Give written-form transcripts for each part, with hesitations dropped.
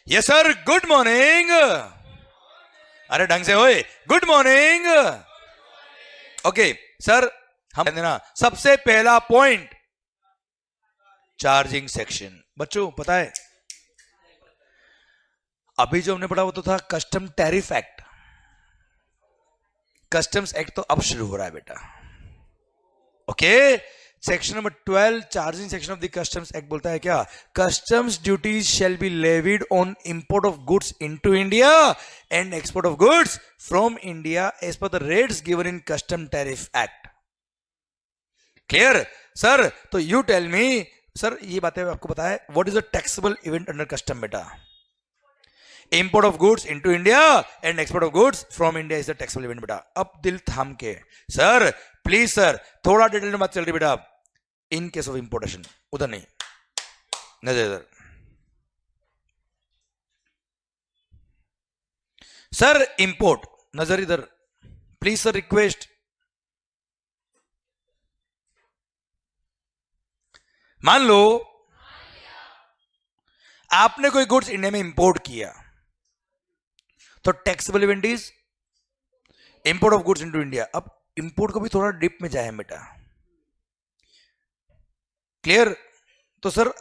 Yes sir, good morning. अरे ढंग से होए, गुड मॉर्निंग। ओके सर, हम देना सबसे पहला पॉइंट चार्जिंग सेक्शन। बच्चों पता है अभी जो हमने पढ़ा वो तो था custom tariff act. Customs act तो अब शुरू हो रहा है बेटा। Okay, section number 12 charging section of the customs act बोलता है क्या, customs duties shall be levied on import of goods into India and export of goods from India as per the rates given in custom tariff act. Clear sir? तो you tell me sir, ये बातें आपको पता है, what is the taxable event under custom बेटा? Import of goods into India and export of goods from India is the taxable event बेटा। अब दिल थाम के सर, प्लीज सर, थोड़ा डिटेल में बात चल रही बेटा। इन केस ऑफ इंपोर्टेशन, उधर नहीं, नजर इधर। सर इंपोर्ट, नजर इधर प्लीज सर, रिक्वेस्ट। मान लो आपने कोई गुड्स इंडिया में इंपोर्ट किया तो taxable event is import of goods into India. अब इंपोर्ट को भी थोड़ा डिप में जाए बेटा। क्लियर? तो सर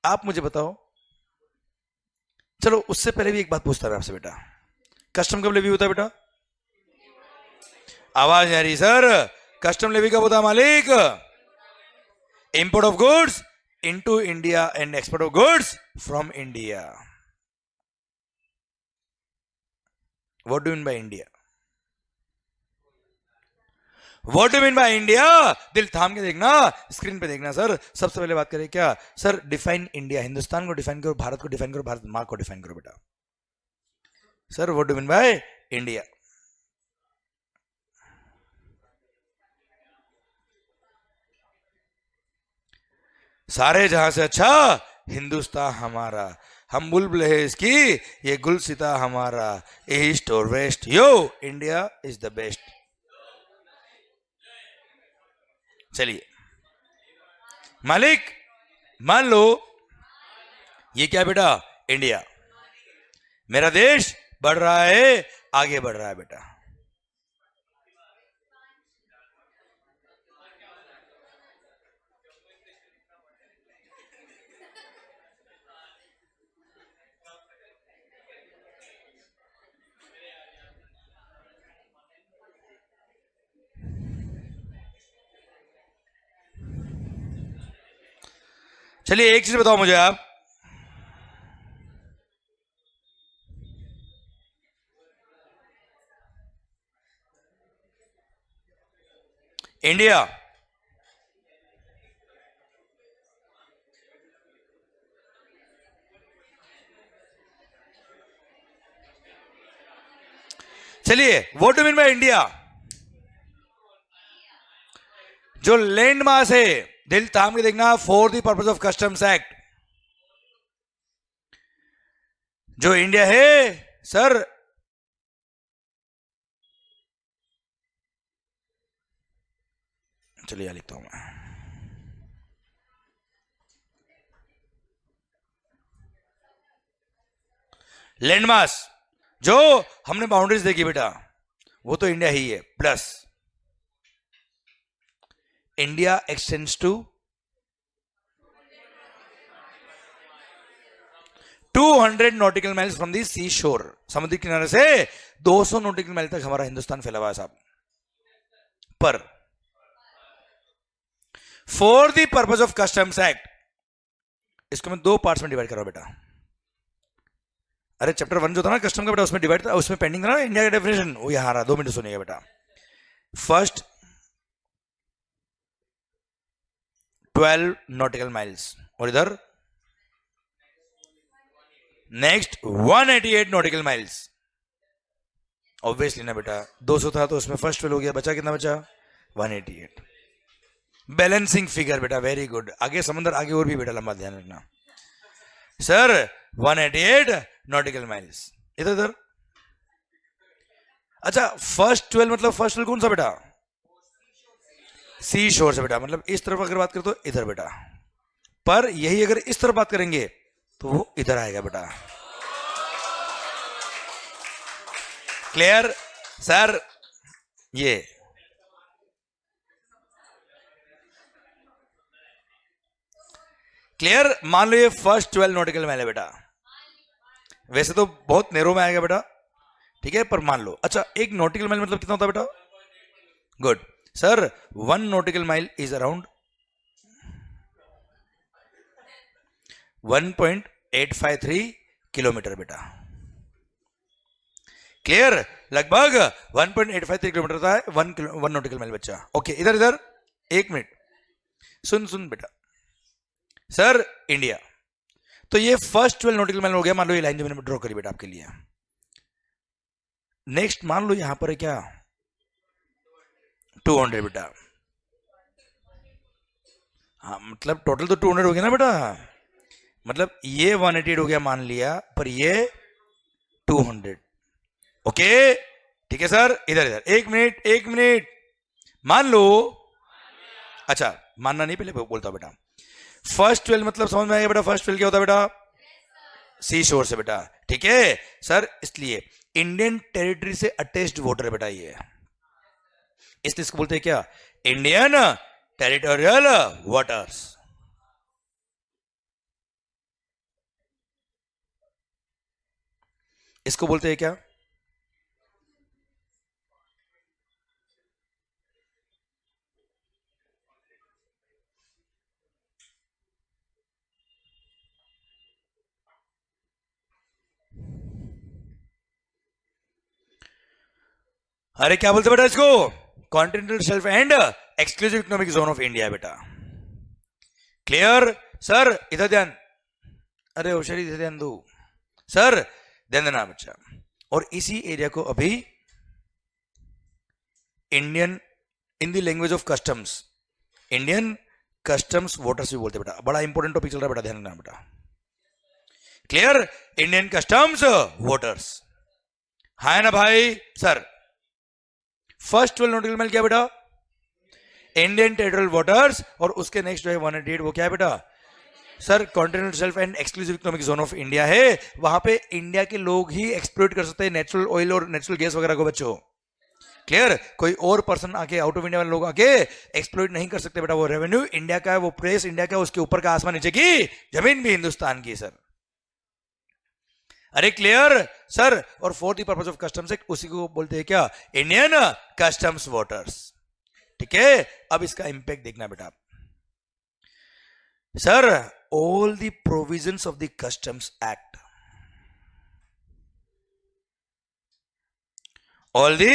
आप मुझे बताओ, चलो उससे पहले भी एक बात पूछता है आपसे बेटा, कस्टम कब लेवी होता है बेटा? आवाज नहीं आ रही सर। कस्टम लेवी कब होता है मालिक? Import of goods into India and export of goods from India. What do mean by India? What do mean by India? दिल थाम के देखना, स्क्रीन पे देखना सर। सबसे पहले बात करें क्या सर, डिफाइन इंडिया। हिंदुस्तान को डिफाइन करो, भारत को डिफाइन करो, भारत मां को डिफाइन करो बेटा। Sir what do mean by India? सारे जहां से अच्छा हिंदुस्तान हमारा, हम बुलबुल है इसकी, ये गुलसिता हमारा, ईस्ट और west, yo India is the best. चलिए मालिक, मान लो ये क्या बेटा, इंडिया, मेरा देश बढ़ रहा है, आगे बढ़ रहा है बेटा। चलिए एक चीज बताओ मुझे आप, इंडिया चलिए what do mean by India? जो लैंड मास है, दिल थाम के देखना, for the purpose of Customs act, जो इंडिया है सर, चलिए लिखता हूं मैं, लैंड मास जो हमने बाउंड्रीज देखी बेटा, वो तो इंडिया ही है, plus India extends to 200 nautical miles from the sea shore. समुद्री किनारे से 200 नॉटिकल माइल तक हमारा हिंदुस्तान फैला हुआ है साहब। पर for the purpose of Customs act, इसको मैं दो पार्ट्स में डिवाइड कर रहा हूं बेटा। अरे चैप्टर 1 जो था ना कस्टम का बेटा, उसमें डिवाइड था, उसमें पेंडिंग था ना इंडिया का डेफिनेशन, वो यहां आ रहा। 2 मिनट सुनिएगा बेटा। फर्स्ट 12 नॉटिकल माइल्स, और इधर नेक्स्ट 188 नॉटिकल माइल्स। ऑब्वियसली ना बेटा, 200 था तो उसमें फर्स्ट फेल हो गया, बचा कितना बचा? 188। बैलेंसिंग फिगर बेटा, वेरी गुड। आगे समुद्र आगे और भी बेटा, लंबा ध्यान रखना सर। 188 नॉटिकल माइल्स इधर इधर। अच्छा फर्स्ट 12 मतलब फर्स्ट 12 कौन सा बेटा? सी शोर से बेटा, मतलब इस तरफ अगर बात करें तो इधर बेटा। पर यही अगर इस तरफ बात करेंगे तो वो इधर आएगा बेटा। Clear sir? ये क्लियर? मान लो ये फर्स्ट 12 नॉटिकल माइल है बेटा, वैसे तो बहुत नेरो में आएगा बेटा, ठीक है, पर मान लो, अच्छा एक नॉटिकल माइल मतलब कितना होता है बेटा? Good sir, 1 nautical mile is around 1.853 kilometre बेटा। क्लियर? लगभग 1.853 किलोमीटर होता है 1 नॉटिकल माइल बच्चा। ओके इधर इधर एक मिनट, सुन बेटा। सर इंडिया, तो ये फर्स्ट 12 नॉटिकल माइल हो गया, मान लो ये लाइन जो मैंने ड्रॉ करी बेटा आपके लिए। नेक्स्ट मान लो यहां पर है क्या 200 बेटा। हाँ मतलब टोटल तो 200 हो गया ना बेटा, मतलब ये 188 हो गया मान लिया, पर ये 200। ओके ठीक है सर, इधर इधर एक मिनट मान लो, अच्छा मानना नहीं पहले बोलता बेटा। फर्स्ट 12 मतलब समझ में आएगा बेटा, फर्स्ट 12 क्या होता है बेटा? सी शोर से बेटा, ठीक है सर, इसलिए इंडियन टेरिटरी से अटैच्ड वाटर है बेटा ये, इसलिए इसको बोलते हैं क्या? Indian territorial waters. इसको बोलते हैं क्या? अरे क्या बोलते बेटा इसको? Continental shelf and exclusive economic zone of India बेटा। Clear sir? इधर ध्यान, अरे होशियारी इधर ध्यान दो सर, ध्यान देना बच्चा। और इसी एरिया को अभी Indian, in the language of customs, Indian customs waters भी बोलते बेटा। बड़ा इंपॉर्टेंट टॉपिक चल रहा है बेटा, ध्यान देना बेटा। क्लियर? इंडियन कस्टम्स वाटर्स, है ना भाई? सर फर्स्ट 12 नॉटिकल माइल क्या बेटा? इंडियन टेरिटोरियल वाटर्स, और उसके नेक्स्ट जो है 188 वो क्या है बेटा? Sir continental shelf and exclusive economic zone of India है, वहां पे इंडिया के लोग ही एक्सप्लोइट कर सकते हैं नेचुरल ऑयल और नेचुरल गैस वगैरह को बच्चों। क्लियर? कोई और पर्सन आके, आउट ऑफ इंडिया वाले लोग आके एक्सप्लोइट नहीं कर सकते बेटा। वो रेवेन्यू इंडिया का है, वो प्रेस इंडिया का है, उसके ऊपर का आसमान नीचे की जमीन भी हिंदुस्तान की सर। अरे क्लियर सर? और for the purpose of Customs act, उसी को बोलते हैं क्या? Indian customs waters. ठीक है, अब इसका इंपैक्ट देखना बेटा। Sir all the provisions of the customs act, all the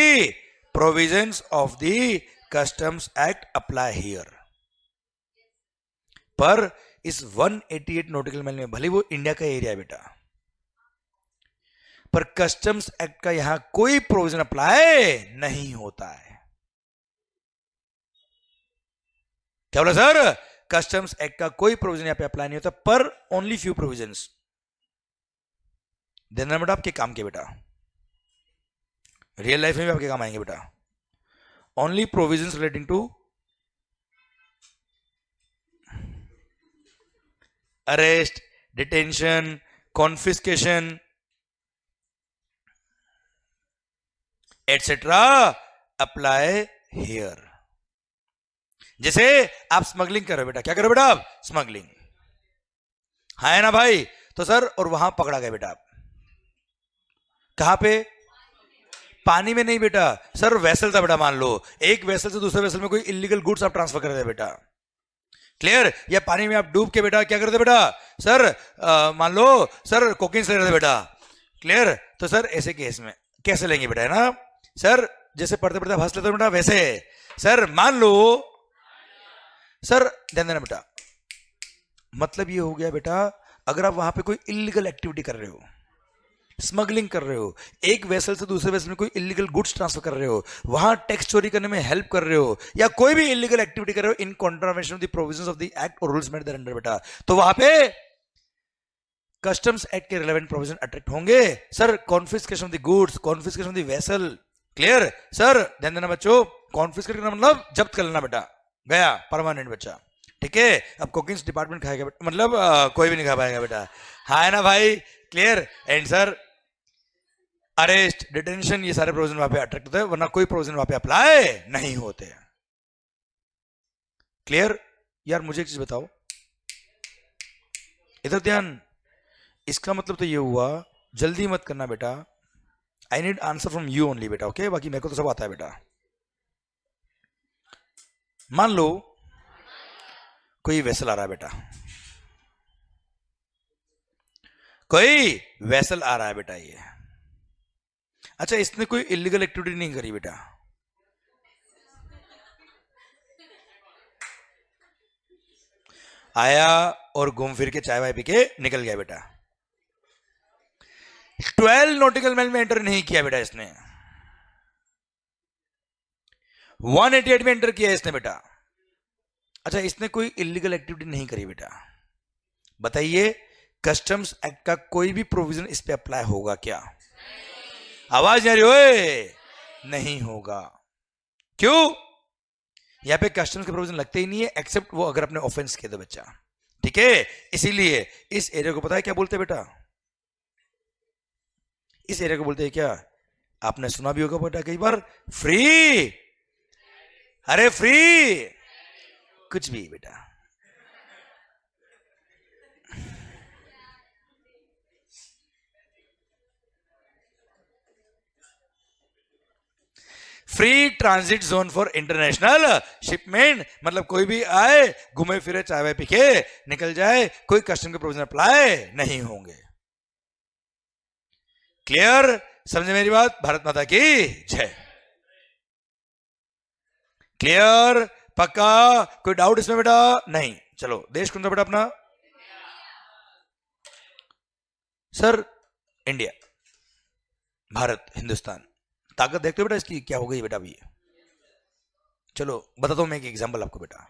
provisions of the customs Act apply here. पर इस 188 नॉटिकल माइल में भले वो इंडिया का एरिया है बेटा, पर कस्टम्स एक्ट का यहां कोई प्रोविजन अप्लाई नहीं होता है। क्या बोला सर? कस्टम्स एक्ट का कोई प्रोविजन यहां पे अप्लाई नहीं होता, पर ओनली फ्यू प्रोविजंस। देना बेटा आपके काम के बेटा, रियल लाइफ में भी आपके काम आएंगे बेटा। Only provisions relating to arrest, detention, confiscation etcetera apply here. जैसे आप स्मगलिंग कर रहे हो बेटा, क्या कर रहे हो बेटा आप? स्मगलिंग, है ना भाई? तो सर और वहां पकड़ा गया बेटा आप, कहां पे? पानी में नहीं बेटा सर, वेसल था बेटा। मान लो एक वेसल से दूसरे वेसल में कोई इलीगल गुड्स आप ट्रांसफर कर रहे थे बेटा। क्लियर? या पानी में आप डूब के बेटा क्या करते बेटा? सर मान लो सर कोकीन ले रहे थे बेटा। क्लियर? तो सर ऐसे केस में कैसे लेंगे बेटा, है ना सर? जैसे पढ़ते पढ़ते हंस लेते हो बेटा, वैसे सर मान लो, सर ध्यान देना बेटा, मतलब ये हो गया बेटा, अगर आप वहां पे कोई इलीगल एक्टिविटी कर रहे हो, स्मगलिंग कर रहे हो, एक वेसल से दूसरे वेसल में कोई इलीगल गुड्स ट्रांसफर कर रहे हो, वहां टैक्स चोरी करने में हेल्प कर रहे हो, या कोई भी इलीगल एक्टिविटी कर रहे हो इन contravention of the provisions of the act और रूल्स मेड देयर अंडर बेटा, तो वहां पे कस्टम्स एक्ट के रिलेवेंट प्रोविजन अट्रैक्ट होंगे। Sir confiscation of the goods, confiscation of the vessel. Clear? Sir ध्यान देना बच्चों, कॉन्फिस्केट करना मतलब जब्त कर लेना बेटा, गया परमानेंट बच्चा। ठीक है, अब कुकिंग डिपार्टमेंट खाएगा बेटा, मतलब कोई भी नहीं खा पाएगा बेटा। हाँ है ना भाई, clear. And sir arrest, detention, ये सारे प्रोविजन वहां पे अट्रैक्ट होते हैं, वरना कोई प्रोविजन वहां पे अप्लाई नहीं होते हैं। क्लियर। यार मुझे एक चीज बताओ, इधर ध्यान। इसका मतलब तो ये हुआ, जल्दी मत करना बेटा, I need answer from you only बेटा, ओके? बाकी मेरे को तो सब आता है बेटा। मान लो कोई वेसल आ रहा है बेटा, कोई वेसल आ रहा है बेटा, ये अच्छा, इसने कोई इलीगल एक्टिविटी नहीं करी बेटा, आया और घूम फिर के चाय वाय पी के निकल गया बेटा, 12 नॉटिकल माइल में एंटर नहीं किया बेटा इसने, 188 में एंटर किया इसने बेटा। अच्छा, इसने कोई इलीगल एक्टिविटी नहीं करी बेटा, बताइए कस्टम्स एक्ट का कोई भी प्रोविजन इस पे अप्लाई होगा क्या? आवाज नहीं आ रही ओए? नहीं होगा। क्यों? यहां पे कस्टम्स के प्रोविजन लगते ही नहीं है, एक्सेप्ट वो अगर अपने ऑफेंस किए तो बच्चा, ठीक है? इसीलिए इस एरिया को पता है क्या बोलते हैं बेटा? इस एरिया को बोलते हैं क्या? आपने सुना भी होगा बेटा कई बार, फ्री। अरे फ्री कुछ भी बेटा, free transit zone for international shipment, मतलब कोई भी आए, घूमे फिरे, चाय वाय पी के निकल जाए, कोई कस्टम के प्रोविजन अप्लाई नहीं होंगे। क्लियर? समझे मेरी बात? भारत माता की जय। क्लियर? पक्का? कोई डाउट इसमें बेटा? नहीं। चलो, देश कौन सा बेटा अपना? Sir India, Bharat, Hindustan. ताकत देखते हो बेटा इसकी क्या हो गई बेटा अभी? चलो बताता हूं मैं एक एग्जांपल आपको बेटा।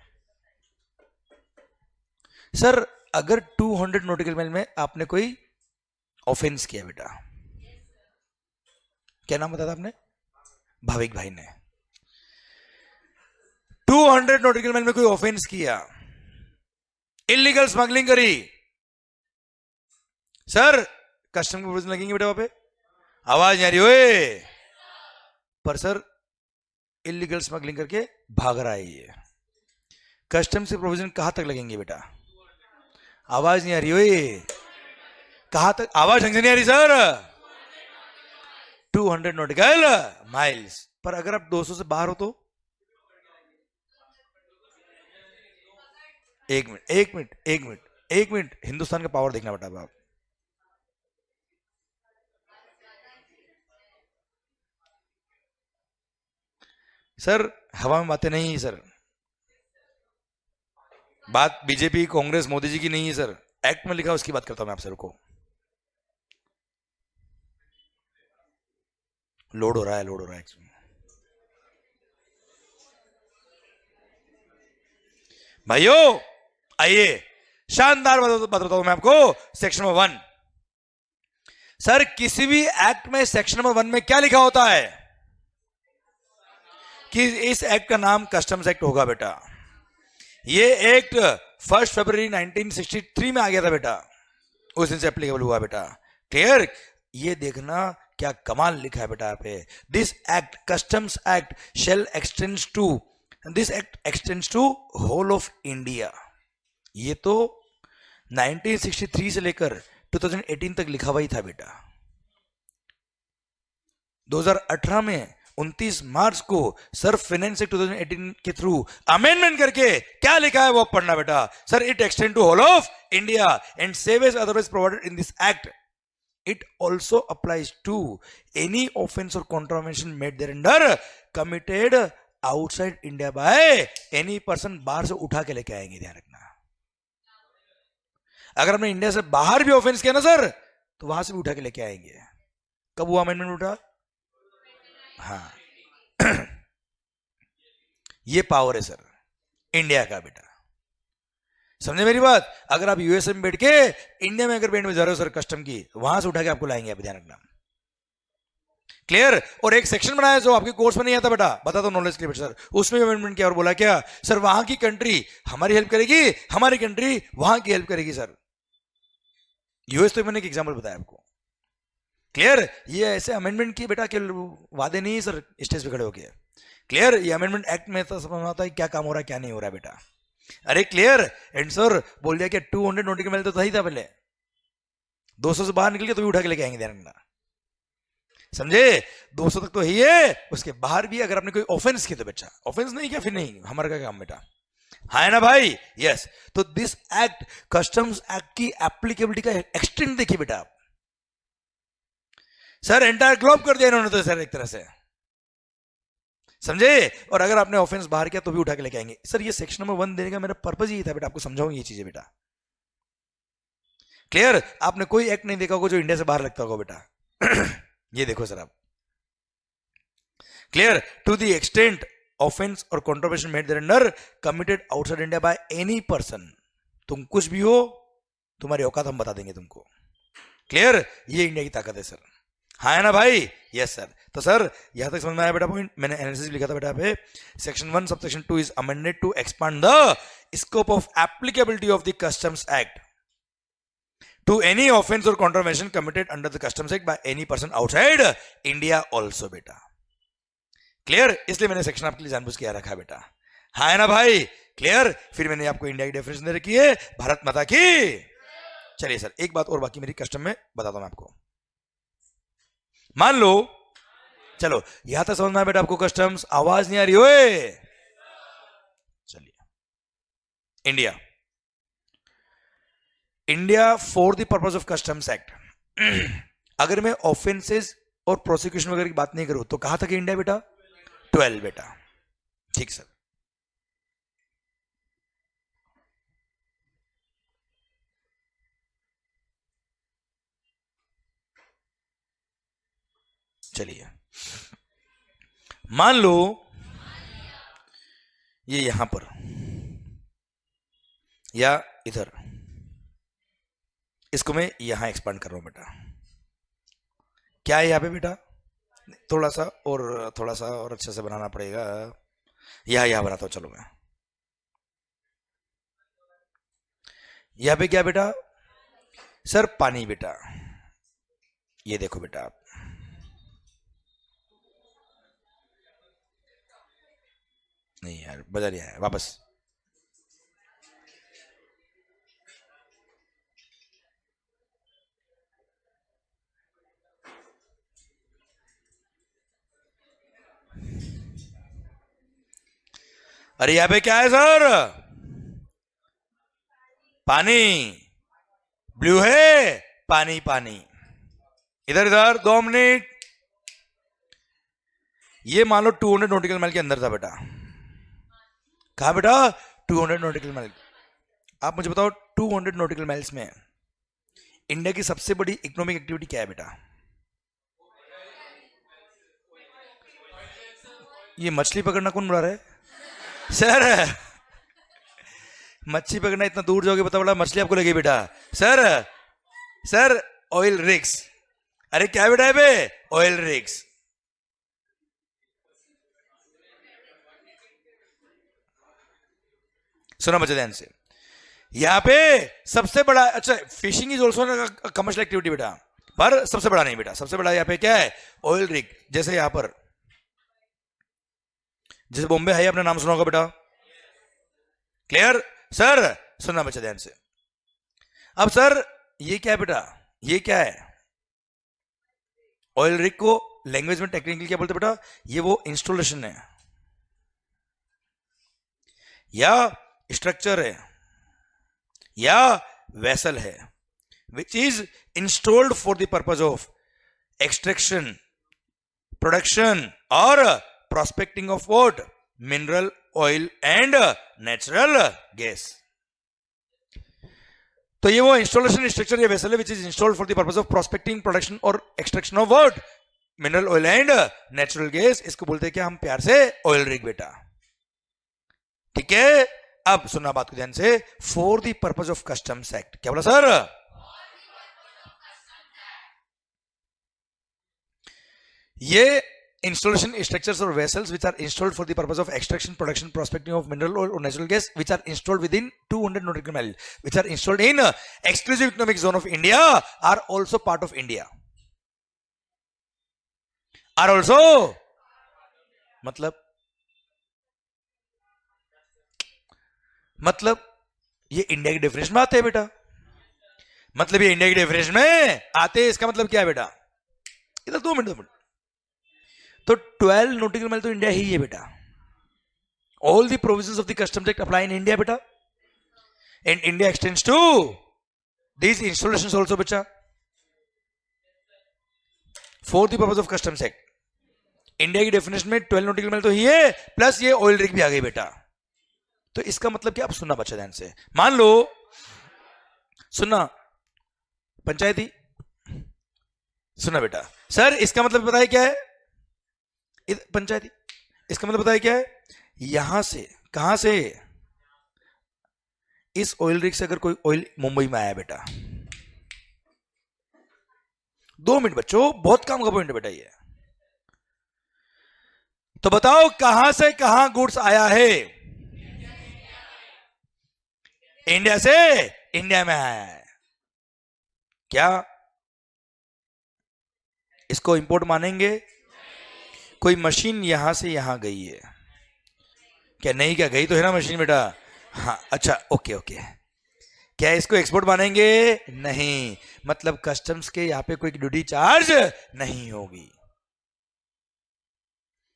सर अगर 200 नॉटिकल माइल में आपने कोई ऑफेंस किया बेटा, क्या नाम बताया था आपने? भाविक भाई ने 200 नॉटिकल माइल में कोई ऑफेंस किया, इलीगल स्मगलिंग करी, सर कस्टम के प्रोविजन लगेंगे बेटा वहां पे? आवाज नहीं आ रही ओए? पर सर इलीगल स्मगलिंग करके भाग रहा है ये, कस्टम से प्रोविजन कहां तक लगेंगे बेटा? आवाज नहीं आ रही ओए? कहां तक? आवाज ढंग से नहीं आ रही सर? 200 nautical miles. पर अगर आप 200 से बाहर हो तो? एक मिनट एक मिनट एक मिनट एक मिनट, हिंदुस्तान का पावर देखना बेटा आप। सर हवा में बातें नहीं है सर, बात बीजेपी कांग्रेस मोदी जी की नहीं है सर, एक्ट में लिखा उसकी बात करता हूं मैं आप सर को। लोड हो रहा है, लोड हो रहा है। भाइयों आइए, शानदार बात बताता हूं मैं आपको। सेक्शन नंबर 1, सर किसी भी एक्ट में सेक्शन नंबर 1 में क्या लिखा होता है? कि इस एक्ट का नाम कस्टम्स एक्ट होगा बेटा। ये एक्ट 1 फरवरी 1963 में आ गया था बेटा, उस दिन से एप्लीकेबल हुआ बेटा। क्लियर? ये देखना क्या कमाल लिखा है बेटा यहाँ पे, this act customs act shall extends to, this act extends to whole of India. ये तो 1963 से लेकर 2018 तक लिखा हुआ ही था बेटा। 2018 में 29 मार्च को सर फाइनेंस एक्ट 2018 के थ्रू अमेंडमेंट करके क्या लिखा है वो पढ़ना बेटा। Sir it extend to whole of India and save as otherwise provided in this act, it also applies to any offence or contravention made thereunder committed outside India by any person. बाहर से उठा के लेके आएंगे, ध्यान रखना। अगर हमने इंडिया से बाहर भी ऑफेंस किया ना सर, तो वहां से भी उठा के लेके आएंगे। कब हुआ अमेंडमेंट उठा? हाँ ये पावर है सर इंडिया का बेटा, समझे मेरी बात? अगर आप यूएसए में बैठ के इंडिया में अगर बैंड में जा रहे हो सर कस्टम की, वहां से उठा के आपको लाएंगे, आप ध्यान रखना। क्लियर? और एक सेक्शन बनाया जो आपके कोर्स में नहीं आता बेटा, बता दो नॉलेज के लिए सर, उसमें अमेंडमेंट किया और बोला क्या सर, वहां की कंट्री हमारी हेल्प करेगी, हमारी कंट्री वहां की हेल्प करेगी सर। यूएस तो मैंने एक एग्जांपल बताया आपको, क्लियर। ये ऐसे अमेंडमेंट किए बेटा, के वादे नहीं सर स्टेज पे खड़े होके, क्लियर। ये अमेंडमेंट एक्ट में तो समझ आता है क्या काम हो रहा है क्या नहीं हो रहा है बेटा, अरे क्लियर। एंड सर बोल दिया कि 200 नोटिकल माइल तो सही था, पहले 200 से बाहर निकल के तो भी उठा के लेके आएंगे, ध्यान रखना, समझे। 200 तक तो ही है, उसके बाहर भी अगर आपने कोई ऑफेंस किया तो बेटा, ऑफेंस नहीं क्या फिर नहीं, हमारा क्या काम बेटा, हाँ है ना भाई, यस। तो दिस एक्ट, कस्टम्स एक्ट की एप्लीकेबिलिटी का एक्सटेंट देखिए बेटा आप, सर एंटायर ग्लोब कर दिया इन्होंने तो सर एक तरह से, समझे। और अगर आपने ऑफेंस बाहर किया तो भी उठा के लेके आएंगे सर। ये सेक्शन नंबर 1 देने का मेरा पर्पज ही था बेटा, आपको समझाऊं ये चीजें बेटा, क्लियर। आपने कोई एक्ट नहीं देखा होगा जो इंडिया से बाहर लगता होगा बेटा ये देखो सर आप, clear. To the extent offence or contravention made there committed outside India by any person, तुम कुछ भी हो, तुम्हारी औकात हम बता देंगे तुमको, क्लियर। ये इंडिया की ताकत है सर, हाँ है ना भाई, यस सर। तो सर यहां तक समझ में आया बेटा पॉइंट, मैंने एनालिसिस लिखा था बेटा पे, section 1 subsection 2 is amended to expand the scope of applicability of the customs Act to any offence or contravention committed under the customs Act by any person outside India also बेटा, clear. इसलिए मैंने section आपके लिए जानबूझ के यहाँ रखा बेटा, हाँ है ना भाई, क्लियर। फिर मैंने आपको इंडिया की डेफिनेशन दे रखी है, भारत माता की। चलिए सर एक बात और बाकी मेरी कस्टम में बताता हूं मैं आपको, मान लो, चलो यहां तक समझ में आया बेटा आपको कस्टम्स, आवाज नहीं आ रही ओए, चलिए India, India for the purpose of Customs act अगर मैं ऑफेंसेस और प्रोसिक्यूशन वगैरह की बात नहीं करूं तो कहां तक इंडिया बेटा, 12 बेटा, ठीक सर। चलिए मान लो ये यहां पर या इधर, इसको मैं यहां एक्सपांड कर रहा हूं बेटा, क्या है यहां पे बेटा, थोड़ा सा और अच्छे से बनाना पड़ेगा, यहां बनाता हूं, चलो मैं यहां पे क्या बेटा, सर पानी बेटा, ये देखो बेटा आप, नहीं यार बजा नहीं आया, वापस, अरे यहां पे क्या है सर, पानी, ब्लू है, पानी पानी, इधर इधर 2 मिनट, ये मान लो 200 नॉटिकल माइल के अंदर था बेटा, कहा बेटा 200 नॉटिकल माइल, आप मुझे बताओ 200 नॉटिकल माइल्स में इंडिया की सबसे बड़ी इकोनॉमिक एक्टिविटी क्या है बेटा, ये मछली पकड़ना कौन बुला रहा है सर, मच्छी पकड़ना इतना दूर जाओगे बता, बड़ा मछली आपको लगी बेटा, सर सर ऑयल रिग्स, अरे क्या बेटा है बे, ऑयल रिग्स, सुना बच्चे ध्यान से, यहां पे सबसे बड़ा, अच्छा fishing is also commercial activity बेटा, पर सबसे बड़ा नहीं बेटा, सबसे बड़ा यहां पे क्या है, ऑयल रिग। जैसे यहां पर, जैसे बॉम्बे है, अपना नाम सुना होगा बेटा, क्लियर। सर सुनना बच्चा ध्यान से, अब सर ये क्या है बेटा, ये क्या है, ऑयल रिग को लैंग्वेज में टेक्निकली क्या बोलते बेटा, ये वो इंस्टॉलेशन है या स्ट्रक्चर है या वेसल है which is installed for the purpose of extraction, production or prospecting of what, mineral oil and natural gas. तो ये वो इंस्टॉलेशन स्ट्रक्चर या वेसल है which is installed for the purpose of prospecting, production or extraction of what, mineral oil and natural gas. इसको बोलते हैं क्या हम प्यार से, ऑयल रिग बेटा, ठीक है। अब सुनना बात को ध्यान से, for the purpose of Customs act, क्या बोला सर, ये installation structures or vessels which are installed for the purpose of extraction, production, prospecting of mineral oil or natural gas, which are installed within 200 nautical mile, which are installed in exclusive economic zone of India, are also part of India. Are also, मतलब ये India की definition में आते हैं बेटा, मतलब ये India की डेफिनेशन में आते हैं, इसका मतलब क्या है बेटा, इधर 2 मिनट तो 12 नॉटिकल माइल तो इंडिया ही है बेटा. All the provisions of the customs Act apply in India बेटा, and India extends to these installations also बेटा for the purpose of Customs Act. India की डेफिनेशन में 12 नॉटिकल माइल तो ही है, प्लस ये ऑयल रिग भी आ गई बेटा. तो इसका मतलब क्या, आप सुनना बच्चा ध्यान से, मान लो सुनना पंचायती, सुनना बेटा. सर इसका मतलब बताइए क्या है, पंचायती इसका मतलब बताइए क्या है, यहां से कहां से, इस ऑयल रिग से अगर कोई ऑयल मुंबई में आया बेटा, 2 मिनट बच्चों, बहुत काम का पॉइंट है बेटा ये. तो बताओ कहां से कहां गुड्स आया है, इंडिया से इंडिया में आया है. क्या इसको इंपोर्ट मानेंगे? कोई मशीन यहां से यहां गई है क्या, नहीं क्या गई तो है ना मशीन बेटा, हाँ अच्छा ओके ओके, क्या इसको एक्सपोर्ट मानेंगे? नहीं, मतलब कस्टम्स के यहां पे कोई ड्यूटी चार्ज नहीं होगी,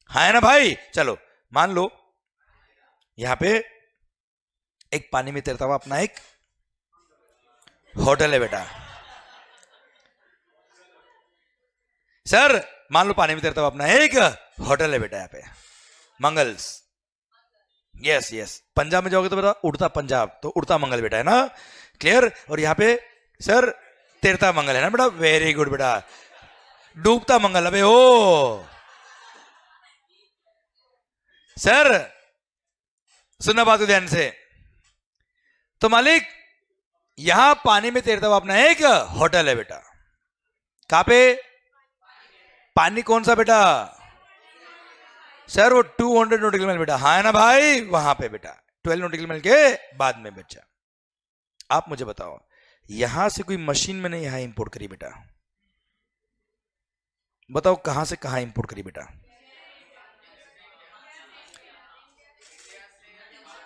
हाँ है ना भाई. चलो मान लो यहां पे एक पानी में तैरता हुआ अपना एक होटल है बेटा. सर मान लो पानी में तैरता हुआ अपना एक होटल है बेटा, यहाँ पे मंगल्स, यस यस, पंजाब में जाओगे तो बेटा उड़ता पंजाब, तो उड़ता मंगल बेटा है ना, क्लियर. और यहाँ पे सर तैरता मंगल है ना बेटा, वेरी गुड बेटा. डूबता मंगल, अबे ओ सर सुनना बात को ध्यान से. तो मालिक यहां पानी में तैरता हुआ अपना एक होटल है बेटा, कहां पे, पानी कौन सा बेटा, सर वो 200 नॉटिकल माइल बेटा, हाँ है ना भाई, वहां पे बेटा 12 नॉटिकल माइल के बाद में बच्चा. आप मुझे बताओ यहां से कोई मशीन मैंने यहां इंपोर्ट करी बेटा, बताओ कहां से कहां इंपोर्ट करी बेटा,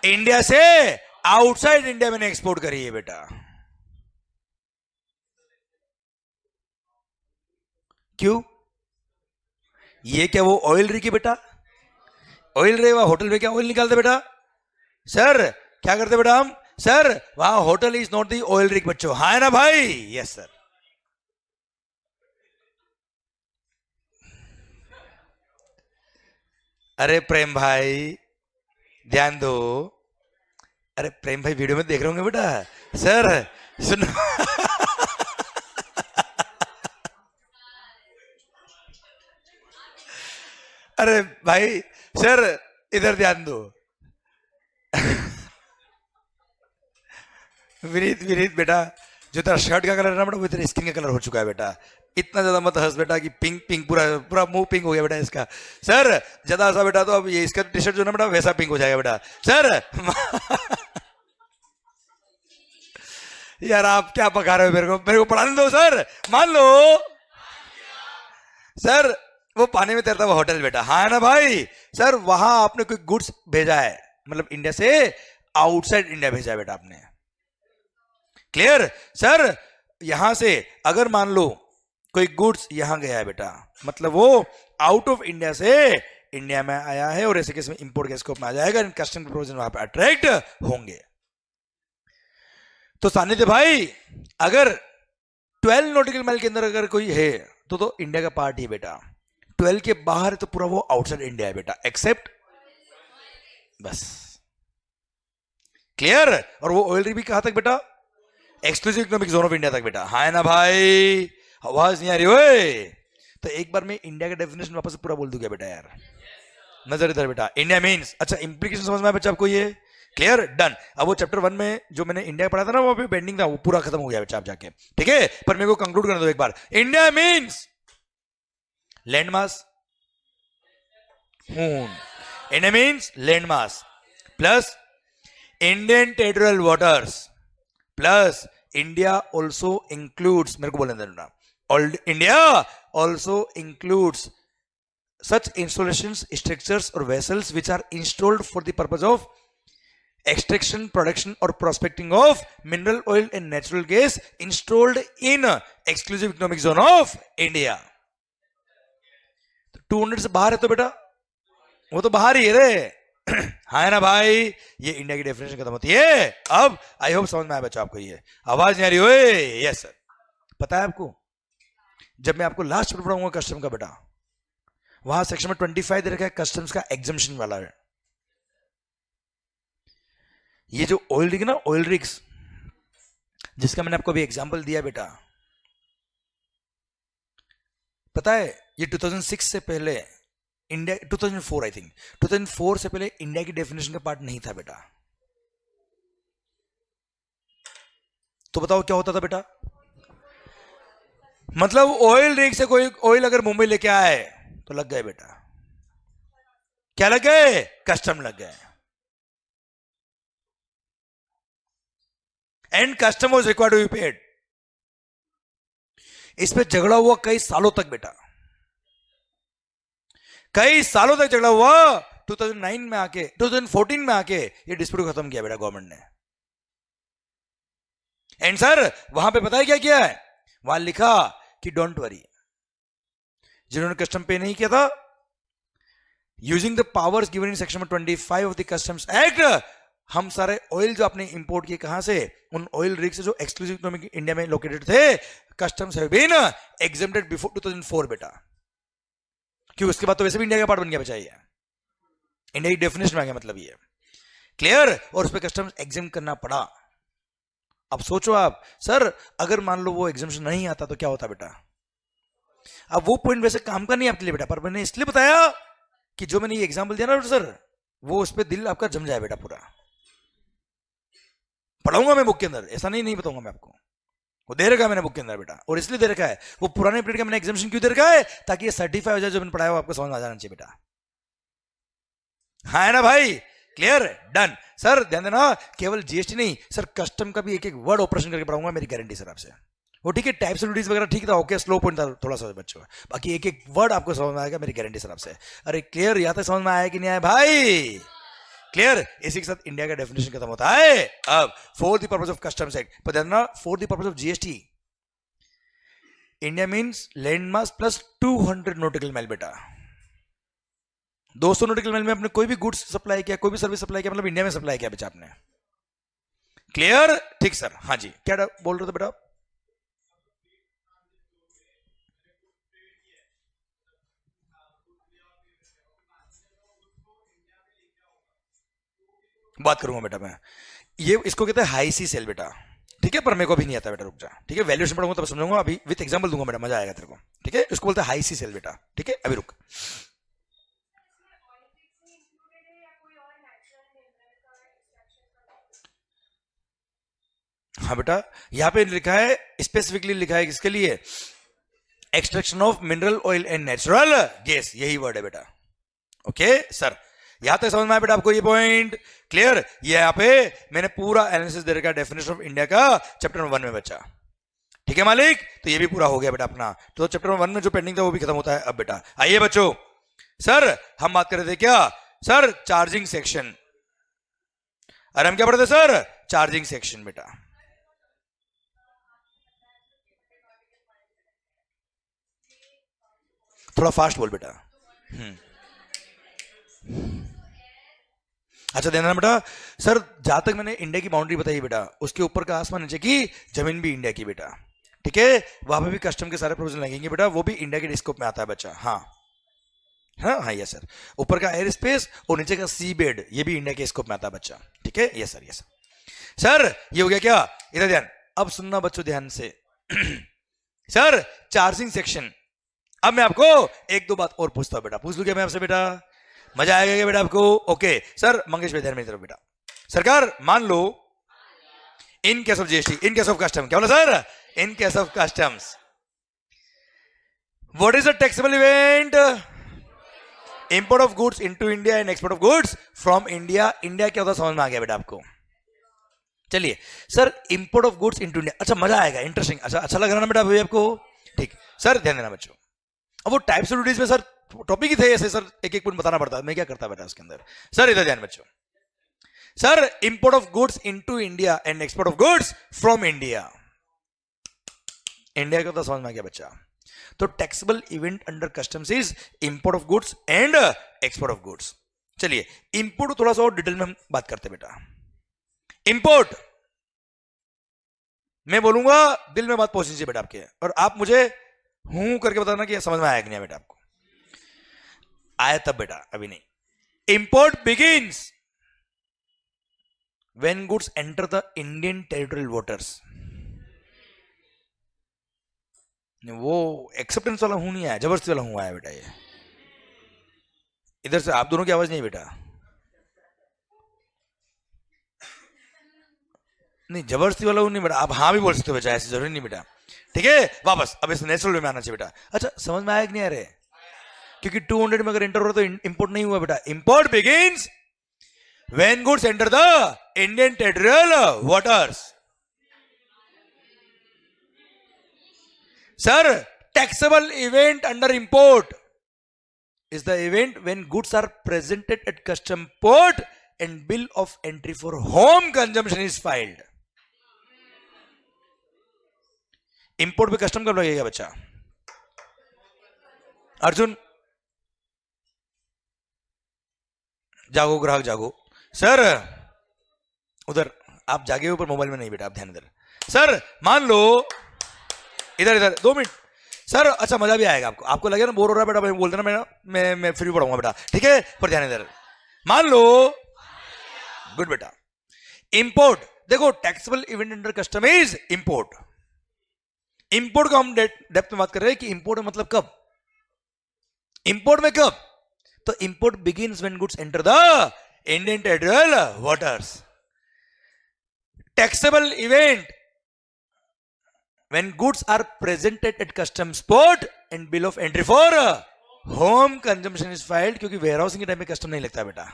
इंडिया से आउटसाइड इंडिया मैंने एक्सपोर्ट करी है बेटा. क्यों, ये क्या वो ऑयल री की बेटा, ऑयल रे वहां होटल में क्या ऑयल निकालते बेटा, सर क्या करते बेटा हम, सर वहां hotel is not the oil rig बच्चों, हाँ है ना भाई, यस सर. अरे प्रेम भाई ध्यान दो, अरे प्रेम भाई वीडियो में देख रहे होंगे बेटा, सर सुनो अरे भाई सर इधर ध्यान दो विनीत विनीत बेटा, जो तेरा शर्ट का कलर है ना बेटा, वो तेरे स्किन का कलर हो चुका है बेटा. इतना ज्यादा मत हंस बेटा कि पिंक पिंक पूरा पूरा मुंह पिंक हो गया बेटा इसका. सर ज्यादा हंसा बेटा तो अब ये इसका टी शर्ट जो ना बेटा वैसा पिंक हो जाएगा बेटा. सर यार आप क्या पका रहे हो, मेरे को पढ़ाने दो सर. मान लो सर वो पानी में तैरता हुआ होटल बेटा, हाँ है ना भाई, सर वहां आपने कोई गुड्स भेजा है, मतलब इंडिया से आउटसाइड इंडिया भेजा है बेटा आपने, क्लियर. सर यहां से अगर मान लो कोई गुड्स यहां गया है बेटा, मतलब वो आउट ऑफ इंडिया से इंडिया में आया है, और ऐसे केस में इंपोर्ट के स्कोप में आ जाएगा, कस्टम के प्रोविजन वहां पे अट्रैक्ट होंगे. तो सानिध्य भाई अगर 12 नॉटिकल माइल के अंदर अगर कोई है तो इंडिया का पार्ट ही बेटा, 12 के बाहर तो पूरा वो आउटसाइड इंडिया है बेटा, एक्सेप्ट बस, क्लियर. और वो ऑयल रिग भी कहां तक बेटा, exclusive economic zone of India तक बेटा, हाँ है ना भाई, आवाज नहीं आ रही ओए. तो एक बार मैं इंडिया का डेफिनेशन वापस पूरा बोल दूंगा बेटा यार, नजर इधर बेटा. इंडिया मींस, अच्छा इंप्लीकेशन समझ में आया बच्चा आपको, ये क्लियर, डन. अब वो चैप्टर 1 में जो मैंने इंडिया पढ़ा था ना, वो पेंडिंग था, वो पूरा खत्म हो गया बच्चा आप जाके, ठीक है. पर मेरे को कंक्लूड करने दो एक बार. India means land mass, Hoon. India means landmass. Plus Indian territorial waters. Plus India also includes, मेरे को बोलने देना, India also includes such installations, structures or vessels which are installed for the purpose of extraction, production or prospecting of mineral oil and natural gas installed in exclusive economic zone of India. 200 से बाहर है तो बेटा वो तो बाहर ही है रे. हाँ है ना भाई, ये इंडिया की डेफिनेशन खत्म होती है. अब आई होप समझ में आया बच्चा आपको. ये आवाज नहीं आ रही हो? Yes sir. पता है आपको, जब मैं आपको लास्ट चैप्टर पढ़ाऊंगा कस्टम का बेटा, वहां सेक्शन में 25 दे रखा है कस्टम्स का एग्जम्पशन वाला है. ये जो ऑयल रिग ना, ऑयल रिग्स, जिसका मैंने आपको अभी एग्जांपल दिया बेटा, पता है ये 2006 से पहले इंडिया, 2004 आई थिंक, 2004 से पहले इंडिया की डेफिनेशन का पार्ट नहीं था बेटा. तो बताओ क्या होता था बेटा? मतलब ऑयल रिग से कोई ऑयल अगर मुंबई लेके आए तो लग गए बेटा. क्या लग गए? कस्टम लग गए. And custom was required to be paid. इस पे झगड़ा हुआ कई सालों तक बेटा, कई सालों तक झगड़ा हुआ. 2009 में आके, 2014 में आके ये डिस्प्यूट खत्म किया बेटा गवर्नमेंट ने. एंड सर वहां पे पता है क्या किया है? वहां लिखा कि डोंट वरी, जिन्होंने कस्टम पे नहीं किया था, using the powers given in section 25 of the customs act, हम सारे ऑयल जो आपने इंपोर्ट किए कहां से, उन ऑयल रिग से जो एक्सक्लूसिव इकोनॉमिक इंडिया में लोकेटेड थे, customs have been exempted before 2004 बेटा. क्यों? उसके बाद तो वैसे भी इंडिया का पार्ट बन गया बचा. ये इंडिया की डेफिनेशन में आ गया, मतलब ये क्लियर. और उस पर कस्टम्स एग्जाम करना पड़ा. अब सोचो आप, सर अगर मान लो वो एग्जामेशन नहीं आता तो क्या होता बेटा? अब वो पॉइंट वैसे काम का नहीं आपके लिए बेटा, पर मैंने इसलिए बताया कि जो मैंने ये एग्जाम्पल दिया ना सर, वो उस पर दिल आपका जम जाए बेटा. पूरा पढ़ाऊंगा मैं बुक के अंदर, ऐसा नहीं बताऊंगा मैं आपको. वो दे रखा है मैंने बुक के अंदर बेटा, और इसलिए दे रखा है. वो पुराने पीरियड का मैंने एग्जामिनेशन क्यों दे रखा है? ताकि ये सर्टिफाई हो जाए, जो मैंने पढ़ाया वो आपको समझ में आ जाना चाहिए बेटा. हाँ है ना भाई? क्लियर? डन. सर ध्यान देना, केवल जीएसटी नहीं सर, कस्टम का भी एक एक वर्ड ऑपरेशन करके पढ़ाऊंगा, मेरी गारंटी सर आपसे. वो ठीक है, टाइप्स ऑफ ड्यूटीज वगैरह ठीक था, ओके, स्लो पॉइंट था थोड़ा सा बच्चों का, बाकी एक एक वर्ड आपको समझ में आएगा, मेरी गारंटी सर आपसे. अरे क्लियर? या तो समझ में आया कि नहीं आया भाई? क्लियर? इसी के साथ इंडिया का डेफिनेशन खत्म होता है. अब for the purpose of Customs act, पर ध्यान देना, for the purpose of GST, India means land mass plus 200 nautical mile बेटा. 200 नॉटिकल माइल में आपने कोई भी गुड्स सप्लाई किया, कोई भी सर्विस सप्लाई किया, मतलब इंडिया में सप्लाई किया बेटा आपने. क्लियर? ठीक सर. हाँ जी, क्या बोल रहे थे बेटा? बात करूंगा बेटा मैं. ये इसको कहते हैं हाई सी सेल बेटा, ठीक है, पर मेरे को भी नहीं आता बेटा, रुक जा. ठीक है, वैल्यूएशन पढ़ूंगा तब समझूंगा, अभी विद एग्जांपल दूंगा बेटा, मजा आएगा तेरे को. ठीक है, इसको बोलते हैं हाई सी सेल बेटा. ठीक है, अभी रुक. हाँ बेटा, यहां पे लिखा है, स्पेसिफिकली लिखा है किसके लिए? Extraction of mineral oil and natural gas, यही वर्ड है बेटा. ओके सर, यहां तक समझ में आया बेटा आपको ये पॉइंट? क्लियर? ये यहां पे मैंने पूरा एनालिसिस दे रखा, डेफिनेशन ऑफ इंडिया का चैप्टर 1 में बच्चा. ठीक है मालिक? तो ये भी पूरा हो गया बेटा अपना. तो चैप्टर 1 में जो पेंडिंग था वो भी खत्म होता है अब बेटा. आइए बच्चों, सर हम बात कर रहे थे क्या सर? Charging section. अरे हम क्या पढ़ते सर? चार्जिंग सेक्शन बेटा. थोड़ा फास्ट बोल बेटा. अच्छा ध्यान देना बेटा. सर जहां तक मैंने इंडिया की बाउंड्री बताई बेटा, उसके ऊपर का आसमान, नीचे की जमीन भी इंडिया की बेटा. ठीक है, वहां पे भी कस्टम के सारे प्रोविजन लगेंगे बेटा, वो भी इंडिया के स्कोप में आता है बच्चा. हाँ हाँ हाँ, यस सर. ऊपर का एयर स्पेस और नीचे का सी बेड, ये भी इंडिया के स्कोप में आता है बच्चा. ठीक है, यस सर, यस सर. ये हो गया क्या? इधर ध्यान. अब सुनना बच्चों ध्यान से. सर चार्जिंग सेक्शन, अब मैं आपको एक दो बात और पूछता हूं बेटा. पूछ लू क्या मैं आपसे बेटा? मजा आएगा क्या बेटा आपको? ओके सर, मंगेश भाई ध्यान में तरफ बेटा. सरकार मान लो, in case of GST, in case of custom, क्या बोला sir? In case of customs, what is the taxable event? Import of goods into India and export of goods from India. India क्या होता है समझ में आ गया बेटा आपको. चलिए sir import of goods into India. अच्छा मजा आएगा, इंटरेस्टिंग. अच्छा लग रहा ना बेटा अभी आपको. ठीक सर ध्यान देना बच्चों. अब वो टाइप्स ऑफ ड्यूटीज में सर टॉपिक ही थे ऐसे सर, एक एक पॉइंट बताना पड़ता है. मैं क्या करता बेटा उसके अंदर. सर इधर ध्यान बच्चों. Sir import of goods into India and export of goods from India. India का तो समझ में आ गया बच्चा. तो taxable event under customs is import of goods and export of goods. चलिए इंपोर्ट थोड़ा सा और डिटेल में हम बात करते हैं बेटा. इंपोर्ट मैं बोलूंगा दिल में बात पहुंचनी चाहिए बेटा आपके, और आप मुझे हूं करके बताना कि समझ में आया कि नहीं बेटा आपको. आया तब बेटा, अभी नहीं. Import begins when goods enter the Indian territorial waters. वो एक्सेप्टेंस वाला हूं नहीं आया, जबरदस्ती वाला हूं आया बेटा. ये इधर से आप दोनों की आवाज नहीं बेटा. नहीं जबरदस्ती वाला हूं नहीं बेटा. आप हाँ भी बोल सकते हो बेटा, ऐसी जरूरी नहीं बेटा. ठीक है वापस अब इस नेचुरल वे में आना चाहिए बेटा. अच्छा समझ में आया कि नहीं आ रहे, क्योंकि 200 में अगर एंटर हो रहा तो इंपोर्ट नहीं हुआ बेटा. Import begins when goods enter the Indian territorial waters. Sir, taxable event under import is the event when goods are presented at custom port and bill of entry for home consumption is filed. Import पे custom कब लगेगा बच्चा? अर्जुन जागो, ग्राहक जागो. Sir उधर आप जागे ऊपर मोबाइल में नहीं बेटा, आप ध्यान इधर. सर मान लो इधर 2 मिनट. सर अच्छा मजा भी आएगा आपको. आपको लगे ना बोर हो रहा है बेटा, मैं बोल देना मैं फ्री पढ़ाऊंगा बेटा. ठीक है पर ध्यान इधर. मान लो गुड बेटा. इंपोर्ट देखो taxable event under custom is import. Import का हम डेप्थ में बात कर रहे हैं कि इंपोर्ट में मतलब कब. इंपोर्ट में कब. तो import begins when goods enter the Indian territorial waters. Taxable event when goods are presented at customs port and bill of entry for home consumption is filed. क्योंकि वेयरहाउसिंग के टाइम में custom नहीं लगता बेटा.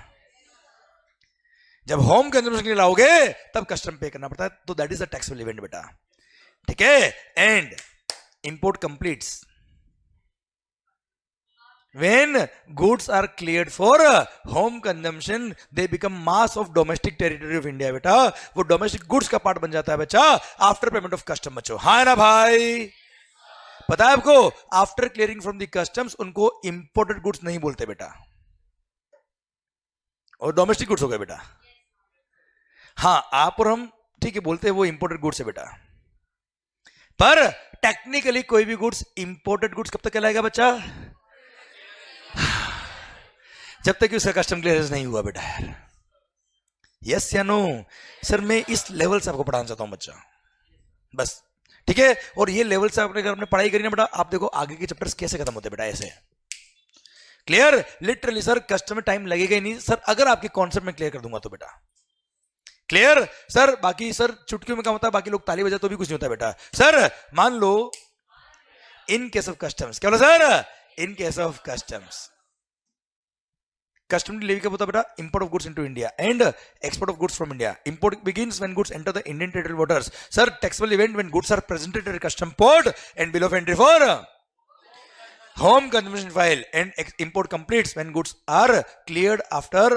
जब होम कंजम्पशन के लिए लाओगे तब कस्टम पे करना पड़ता है. तो that is the taxable event बेटा. ठीक है. And import completes when goods are cleared for home consumption, they become mass of domestic territory of India बेटा. वो डोमेस्टिक गुड्स का पार्ट बन जाता है बच्चा आफ्टर पेमेंट ऑफ कस्टम. बच्चों हाँ ना भाई, पता है आपको after clearing from the customs उनको इंपोर्टेड गुड्स नहीं बोलते बेटा, और डोमेस्टिक गुड्स हो गए बेटा. हाँ आप और हम ठीक है बोलते हैं वो इंपोर्टेड गुड्स है बेटा, पर टेक्निकली कोई भी गुड्स इंपोर्टेड गुड्स कब तक कहलाएगा बच्चा. जब तक कि उसका कस्टम क्लियरेंस नहीं हुआ बेटा. यार यस या नो. सर मैं इस लेवल से आपको पढ़ाना चाहता हूं बच्चा, बस. ठीक है. और ये लेवल से आपने अगर आपने पढ़ाई करी ना बेटा, आप देखो आगे के चैप्टर्स कैसे खत्म होते बेटा ऐसे. क्लियर. लिटरली सर कस्टम में टाइम लगेगा ही नहीं सर, अगर आपके कॉन्सेप्ट में क्लियर कर दूंगा तो बेटा. Clear sir. बाकी सर चुटकियों में क्या होता है, बाकी लोग ताली बजाते तो भी कुछ नहीं होता बेटा. सर मान लो इन केस ऑफ कस्टम्स, क्या बोला sir, in case of customs custom levi kab hota beta, import of goods into India and export of goods from India. Import begins when goods enter the Indian territorial waters. Sir taxable event when goods are presented at a custom port and bill of entry for home consumption file, and import completes when goods are cleared after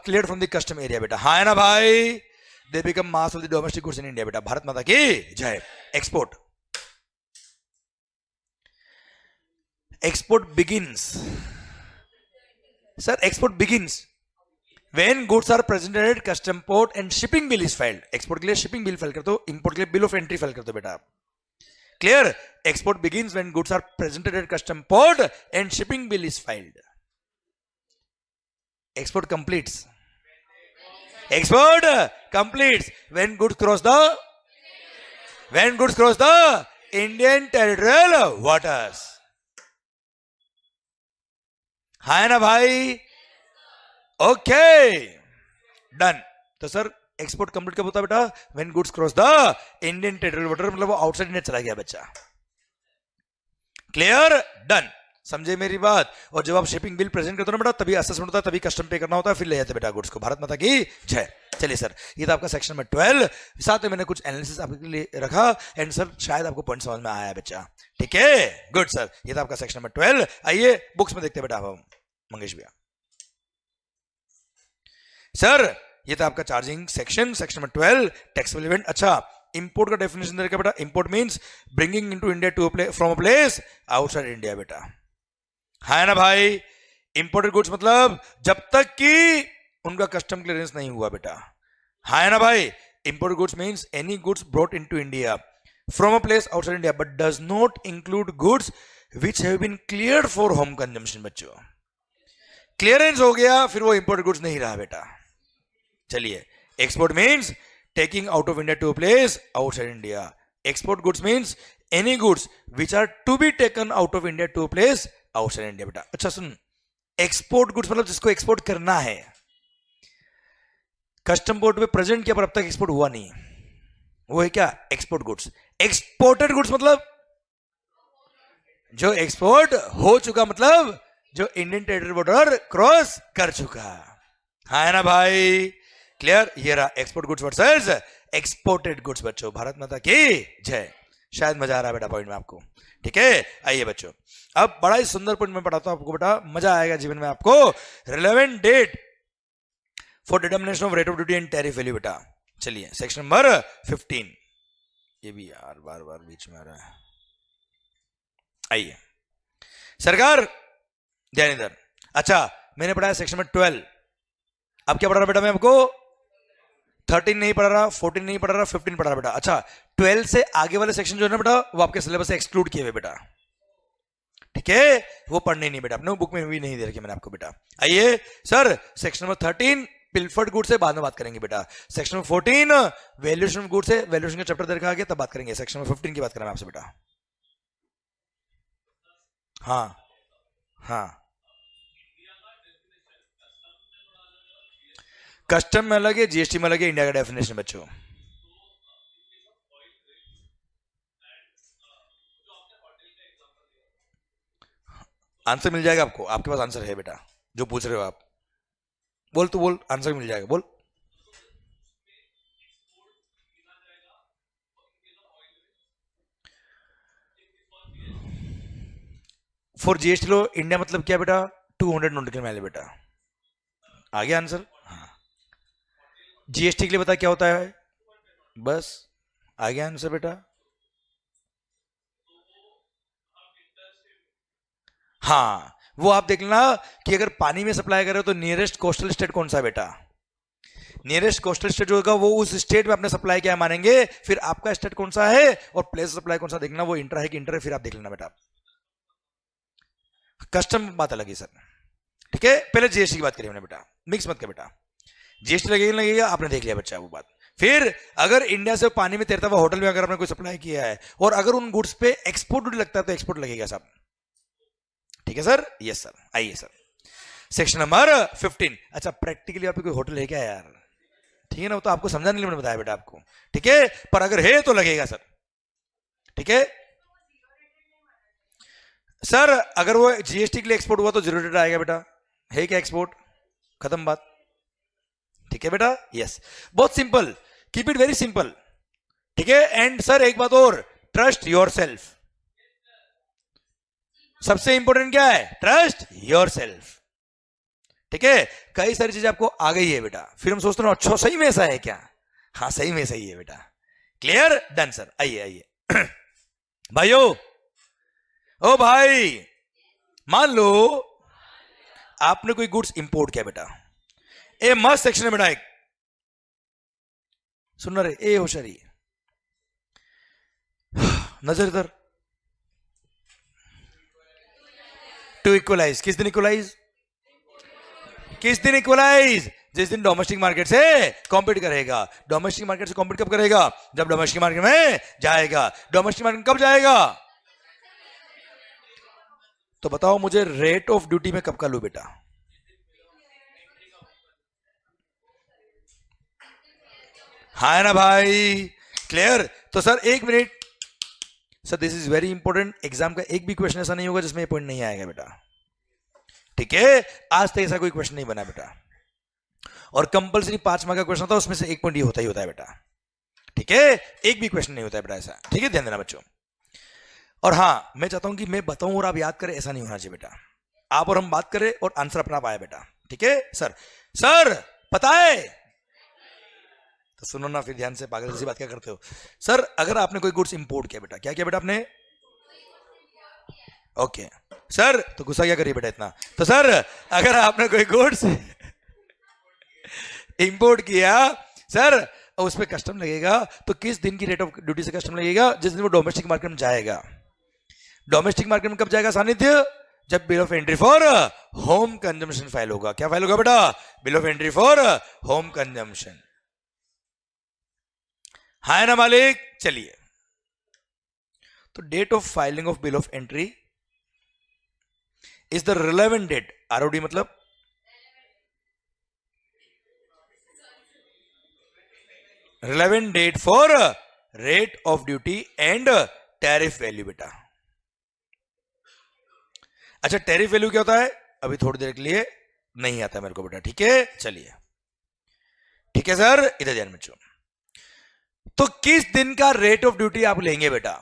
cleared from the custom area beta. हाँ ना भाई. They become mass of the domestic goods in India beta. Bharat माता की जय. Export. Export begins. Sir, export begins when goods are presented at custom port and shipping bill is filed. Export के लिए shipping bill file कर दो, import के लिए bill of entry file कर दो बेटा. Clear? Export begins when goods are presented at custom port and shipping bill is filed. Export completes. Export completes when goods cross the Indian territorial waters. है ना भाई. Okay done. तो sir export complete कब होता है बेटा, when goods cross the Indian territorial water, मतलब वो आउटसाइड इंडिया चला गया बच्चा. Clear done. समझे मेरी बात? और जब आप शिपिंग बिल प्रेजेंट करते हो ना बेटा, तभी असेसमेंट होता है, तभी कस्टम पे करना होता है, फिर ले जाते बेटा गुड्स को। भारत माता की जय। चलिए सर, ये था आपका सेक्शन नंबर 12। साथ में मैंने कुछ एनालिसिस आपके लिए रखा, एंड सर शायद आपको पॉइंट समझ में आया बच्चा। ठीक है, गुड सर, ये था आपका सेक्शन नंबर 12। आइए बुक्स में देखते हैं बेटा हम मंगेश भैया। सर ये था आपका charging section, section number 12, taxable event. अच्छा, इंपोर्ट का डेफिनेशन देखा बेटा, import means bringing into India to from a place outside India बेटा, है ना भाई? इंपोर्टेड गुड्स मतलब जब तक कि उनका कस्टम क्लियरेंस नहीं हुआ बेटा, है ना भाई? Imported goods means any goods brought into India from a place outside India but does not include goods which have been cleared for home consumption. बच्चों क्लियरेंस हो गया, फिर वो इंपोर्टेड गुड्स नहीं रहा बेटा। चलिए, export means taking out of India to a place outside India. Export goods means any goods which are to be taken out of India to a place outside India बेटा। अच्छा सुन, export goods मतलब जिसको export करना है, custom port पे present किया पर अब तक एक्सपोर्ट हुआ नहीं, वो है क्या? Export goods. एक्सपोर्टेड गुड्स मतलब जो एक्सपोर्ट हो चुका, मतलब जो इंडियन टेरिटरी बॉर्डर क्रॉस कर चुका, है ना भाई? क्लियर? ये रहा export goods versus exported goods बच्चों। भारत माता की जय। शायद मजा आ रहा है बेटा पॉइंट में आपको। ठीक है, आइए बच्चों, अब बड़ा ही सुंदर पॉइंट में पढ़ाता हूं आपको बेटा, मजा आएगा जीवन में आपको। Relevant date for determination of rate of duty and tariff value बेटा। चलिए, सेक्शन नंबर 15। ये भी यार बार बार बीच में आ रहा है। आइए सरकार, ध्यान इधर। अच्छा, मैंने पढ़ाया सेक्शन नंबर 12। अब क्या पढ़ रहा बेटा मैं आपको? 13 नहीं पढ़ रहा, 14 नहीं पढ़ रहा, 15 पढ़ रहा बेटा। अच्छा, 12 से आगे वाले सेक्शन जो है ना बेटा, वो आपके सिलेबस से एक्सक्लूड किए हुए बेटा। ठीक है, वो पढ़ने नहीं बेटा, अपने बुक में भी नहीं दे रखी मैंने आपको बेटा। आइए सर, सेक्शन नंबर 13 पिल्फर्ड गुड्स से बाद में बात करेंगे बेटा। Section number 14 valuation of goods से, वैल्यूएशन का चैप्टर दे रखा है तब बात करेंगे। सेक्शन नंबर 15 की बात करें आपसे बेटा। हाँ हाँ, कस्टम में अलग है, जीएसटी में अलग है, इंडिया का डेफिनेशन बच्चों। आंसर मिल जाएगा आपको, आपके पास आंसर है बेटा जो पूछ रहे हो आप। बोल तो बोल, आंसर मिल जाएगा, बोल। फॉर जीएसटी लो इंडिया मतलब क्या बेटा? 200 नॉटिकल माइल बेटा। आ गया आंसर? हाँ। जीएसटी के लिए बता क्या होता है? बस आ गया आंसर बेटा। हाँ, वो आप देख लेना कि अगर पानी में सप्लाई कर रहे हो तो नियरेस्ट कोस्टल स्टेट कौन सा बेटा? नियरेस्ट कोस्टल स्टेट जो होगा वो उस स्टेट में आपने सप्लाई किया मानेंगे, फिर आपका स्टेट कौन सा है और प्लेस सप्लाई कौन सा देखना, वो इंटर है कि इंटर है, फिर आप देख लेना बेटा। कस्टम बात अलग है सर। ठीक है, पहले जीएसटी की बात करिए हमने बेटा, मिक्स मत कर बेटा। जीएसटी लगेगा लगेगा, आपने देख लिया बच्चा वो बात। फिर अगर इंडिया से पानी में तैरता हुआ होटल में अगर आपने कोई सप्लाई किया है और अगर उन गुड्स पे एक्सपोर्ट ड्यूटी लगता है तो एक्सपोर्ट लगेगा सब। ठीक है सर? Yes sir. आइए सर, सेक्शन नंबर 15। अच्छा, प्रैक्टिकली आपको कोई होटल है क्या यार? ठीक है ना, वो तो आपको समझाने के लिए मैंने बताया बेटा आपको। ठीक है, पर अगर है तो लगेगा सर। ठीक है सर, अगर वो जीएसटी के लिए एक्सपोर्ट हुआ तो जीरो रेट आएगा बेटा। है क्या एक्सपोर्ट? खत्म बात। ठीक है बेटा? यस, बहुत simple, keep it very simple. ठीक है, एंड सर एक बात और, ट्रस्ट योर सेल्फ। सबसे इंपॉर्टेंट क्या है? Trust your self. ठीक है, कई सारी चीजें आपको आ गई है बेटा, फिर हम सोचते हैं अच्छा सही में ऐसा है क्या? हाँ सही में सही है बेटा। क्लियर? Done sir. आइए आइए भाइयों, ओ भाई, मान लो आपने कोई गुड्स इंपोर्ट किया बेटा, ए मस्त सेक्शन है बेटा एक, सुन रहे? ए होशियारी, नजर इधर। टू इक्वलाइज, किस दिन इक्वलाइज? किस दिन इक्वलाइज? जिस दिन डोमेस्टिक मार्केट से कॉम्पीट करेगा। डोमेस्टिक मार्केट से कॉम्पीट कब करेगा? जब डोमेस्टिक मार्केट में जाएगा। डोमेस्टिक मार्केट कब जाएगा? तो बताओ मुझे, रेट ऑफ ड्यूटी में कब का लू बेटा? हाँ ना भाई, क्लियर? तो सर एक minute, sir this is very important, exam का एक भी क्वेश्चन ऐसा नहीं होगा जिसमें ये पॉइंट नहीं आएगा बेटा, ठीक है। आज तक ऐसा कोई क्वेश्चन नहीं बना बेटा, और कंपलसरी 5 मार्क का क्वेश्चन होता है, उसमें से एक पॉइंट ये होता ही होता है बेटा, ठीक है। एक भी क्वेश्चन नहीं होता है बेटा ऐसा, ठीक है, ध्यान देना बच्चों। और हाँ, मैं चाहता हूं कि मैं बताऊं और आप याद करें, ऐसा नहीं होना चाहिए बेटा। आप और हम बात करें और आंसर अपना पाए बेटा, ठीक है। सर सर पता है, तो सुनो ना फिर ध्यान से, पागल जैसी बात क्या करते हो। सर अगर आपने कोई गुड्स इंपोर्ट किया बेटा, क्या किया बेटा आपने, ओके सर, तो गुस्सा क्या करिए बेटा इतना। तो सर अगर आपने कोई गुड्स इंपोर्ट किया सर, उस पर कस्टम लगेगा, तो किस दिन की रेट ऑफ ड्यूटी से कस्टम लगेगा, जिस दिन वो डोमेस्टिक मार्केट में जाएगा। डोमेस्टिक मार्केट में कब जाएगा सानिध्य, जब bill of entry for home consumption file होगा। क्या फाइल होगा बेटा, bill of entry for home consumption. है ना मालिक, चलिए। तो date of filing of bill of entry is the relevant date, ROD मतलब relevant date for rate of duty and tariff value बेटा। अच्छा टैरिफ वैल्यू क्या होता है, अभी थोड़ी देर के लिए नहीं आता मेरे को बेटा, ठीक है। चलिए ठीक है सर, इधर ध्यान बच्चों। तो किस दिन का रेट ऑफ ड्यूटी आप लेंगे बेटा,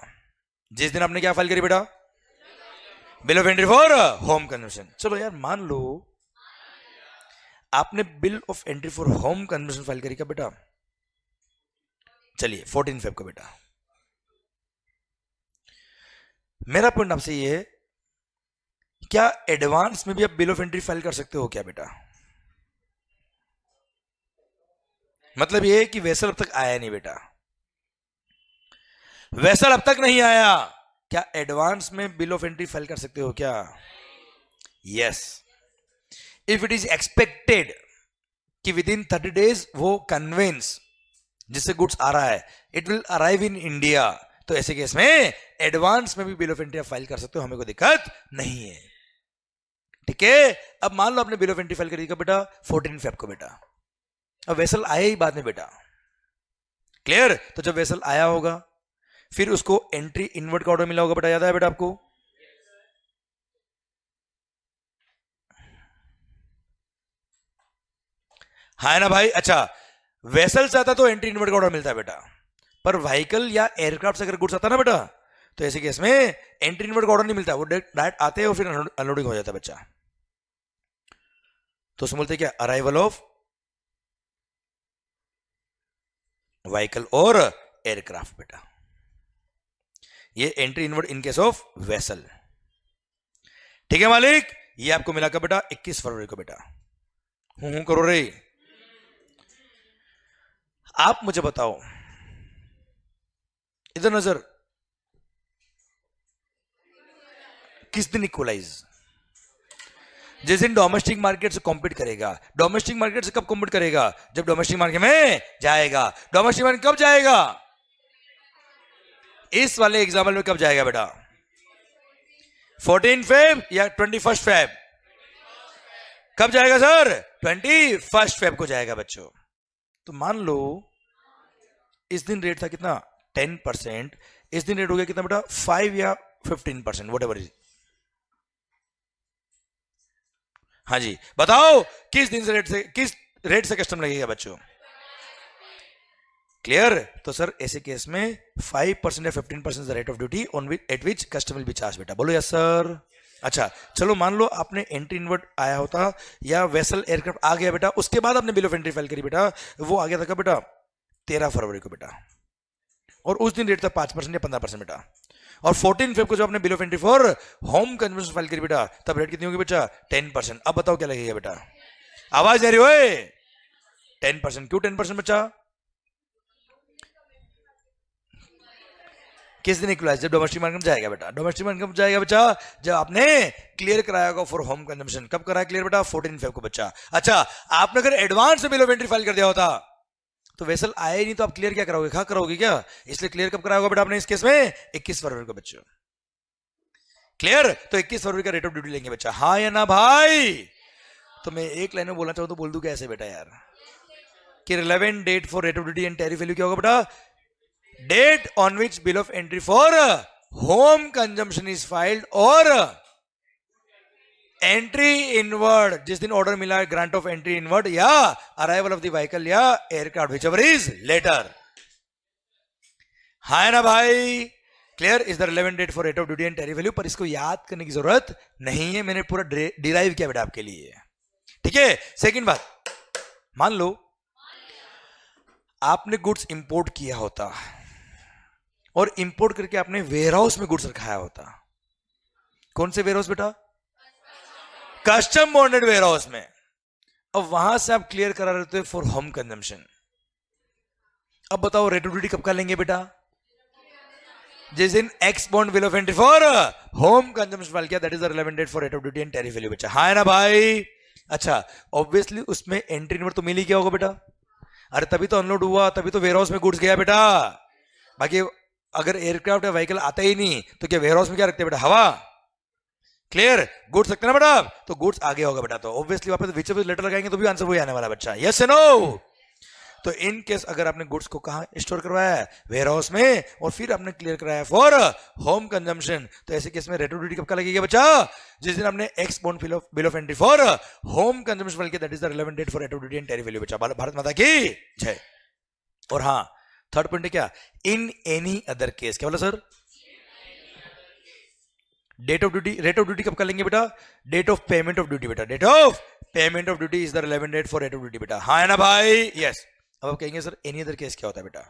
जिस दिन आपने क्या फाइल करी बेटा, bill of entry for home consumption. चलो यार मान लो आपने bill of entry for home consumption file करी क्या बेटा, चलिए 14 फेब को बेटा। मेरा पॉइंट आपसे ये है, क्या एडवांस में भी आप बिल ऑफ एंट्री फाइल कर सकते हो क्या बेटा, मतलब ये कि वेसल अब तक आया नहीं बेटा, वेसल अब तक नहीं आया, क्या एडवांस में बिल ऑफ एंट्री फाइल कर सकते हो क्या, yes. If it is expected कि विद इन 30 days वो कन्वेंस जिससे गुड्स आ रहा है it will arrive in India, तो ऐसे केस में एडवांस में भी बिल ऑफ एंट्री फाइल कर सकते हो, हमें कोई दिक्कत नहीं है, ठीक है। अब मान लो आपने बिल ऑफ एंट्री फाइल करी बेटा 14 फेब को बेटा, अब वेसल आया ही बाद में बेटा, क्लियर। तो जब वेसल आया होगा फिर उसको एंट्री इनवर्ट का ऑर्डर मिला होगा बेटा, याद आया बेटा आपको, हाँ ना भाई। अच्छा वेसल से आता तो एंट्री इनवर्ट का ऑर्डर मिलता है बेटा, पर व्हीकल या एयरक्राफ्ट से अगर गुड्स आता ना बेटा, तो ऐसे केस में एंट्री इनवर्ट का ऑर्डर नहीं मिलता, वो डायरेक्ट आते हैं और फिर अनलोडिंग हो जाता है बच्चा। तो उसमें बोलते क्या, अराइवल ऑफ व्हीकल और एयरक्राफ्ट बेटा, ये entry inward in case of vessel, ठीक है मालिक। ये आपको मिला का बेटा 21 फरवरी को बेटा, हूं करो रे। आप मुझे बताओ, इधर नजर, किस दिन इक्वलाइज, जिस दिन डोमेस्टिक मार्केट से कॉम्पीट करेगा। डोमेस्टिक मार्केट से कब कॉम्पीट करेगा, जब डोमेस्टिक मार्केट में जाएगा। डोमेस्टिक मार्केट कब जाएगा, इस वाले एग्जाम्पल में कब जाएगा बेटा, 14 फेब या 21 फेब, कब जाएगा सर, 21 फेब को जाएगा बच्चों। तो मान लो इस दिन रेट था कितना 10%, इस दिन रेट हो गया कितना बेटा 5 या 15%, वट एवर इज। हाँ जी बताओ, किस दिन से रेट से कस्टम लगेगा बच्चों, क्लियर। तो सर ऐसे केस में 5% या 15% rate of duty on eight which custom will be charge बेटा, बोलो यस सर। अच्छा चलो मान लो आपने एंट्री इनवर्ट आया होता या वेसल एयरक्राफ्ट आ गया बेटा, उसके बाद आपने बिल ऑफ एंट्री फाइल करी बेटा, वो आ गया था कब बेटा 13 फरवरी को बेटा, और उस दिन रेट था 5% या 15% बेटा, और 14 फेब को जो आपने bill of entry for home consumption file करी बेटा, तब रेट कितनी होगी बेटा 10%। अब बताओ क्या लगेगा बेटा, आवाज नहीं आ रही हो, 10%, क्यों 10% बच्चा, किस दिन इक्वलाइज, जब डोमेस्टिक मार्केट में जाएगा बेटा। डोमेस्टिक मार्केट में जाएगा बच्चा जब आपने क्लियर कराया होगा फॉर होम कंजम्पशन, कब कराया क्लियर बेटा 14 फेब को बच्चा। अच्छा आपने अगर एडवांस में बिल ऑफ एंट्री फाइल कर दिया होता तो वेसल आए नहीं, तो आप क्लियर क्या कराओगे, करोगे क्या, इसलिए क्लियर कब कराया होगा बेटा आपने इस केस में 21 फरवरी को बच्चों, क्लियर। तो 21 फरवरी का रेट ऑफ ड्यूटी लेंगे बच्चा, हाँ या ना भाई। तो मैं एक लाइन में बोलना चाहूँ तो बोल दूं कैसे बेटा यार, कि relevant date for rate of duty and tariff value क्या होगा बेटा, date on which bill of entry for home consumption is filed और एंट्री इनवर्ड, जिस दिन ऑर्डर मिला है ग्रांट ऑफ एंट्री इनवर्ड या अराइवल ऑफ द व्हीकल या aircraft, whichever is later. हाँ ना भाई, clear is the relevant date for rate of duty and tariff value. पर इसको याद करने की जरूरत नहीं है, मैंने पूरा डिराइव किया बेटा आपके लिए, ठीक है। सेकंड बात, मान लो आपने गुड्स इंपोर्ट किया होता और इंपोर्ट करके आपने वेयरहाउस में गुड्स रखाया होता। कौन से वेयरहाउस बेटा? कस्टम बॉन्डेड वेयरहाउस में। अब वहां से आप क्लियर करा रहे थे फॉर होम कंजम्पशन। अब बताओ रेट ऑफ ड्यूटी कब का लेंगे बेटा? जिस दिन ex bond bill of entry for home consumption file किया, that is the relevant date for rate of duty and tariff value बेटा। हाँ है ना भाई? अच्छा, ऑब्वियसली उसमें एंट्री नंबर तो मिल ही क्या होगा बेटा? अरे तभी तो अनलोड हुआ, तभी तो वेयरहाउस में गुड्स गया बेटा। बाकी अगर एयरक्राफ्ट या व्हीकल आता ही नहीं तो क्या वेयरहाउस में क्या रखते हैं बेटा? हवा। क्लियर? गुड्स रखते ना बेटा, तो गुड्स आगे होगा बेटा, तो ऑब्वियसली वहां पे विच लेटर लगाएंगे तो भी आंसर वही आने वाला बच्चा। Yes no? तो इन केस अगर आपने गुड्स को कहां स्टोर करवाया है? वेयरहाउस में, और फिर आपने क्लियर कराया फॉर होम कंजम्पशन, तो ऐसे केस में रेट ऑफ ड्यूटी कब का लगेगा बच्चा? जिस दिन आपने ex bond bill of entry for home consumption file किया, that is the relevant date for rate of duty and tariff value बच्चा। भारत माता की जय। और हाँ, थर्ड पॉइंट है क्या? In any other case. क्या बोला sir? Date of duty, rate of duty कब कर लेंगे बेटा? Date of payment of duty बेटा। Date of payment of duty is the relevant date for rate of duty बेटा। हाँ है ना भाई? यस। अब आप कहेंगे सर एनी अदर केस क्या होता है बेटा?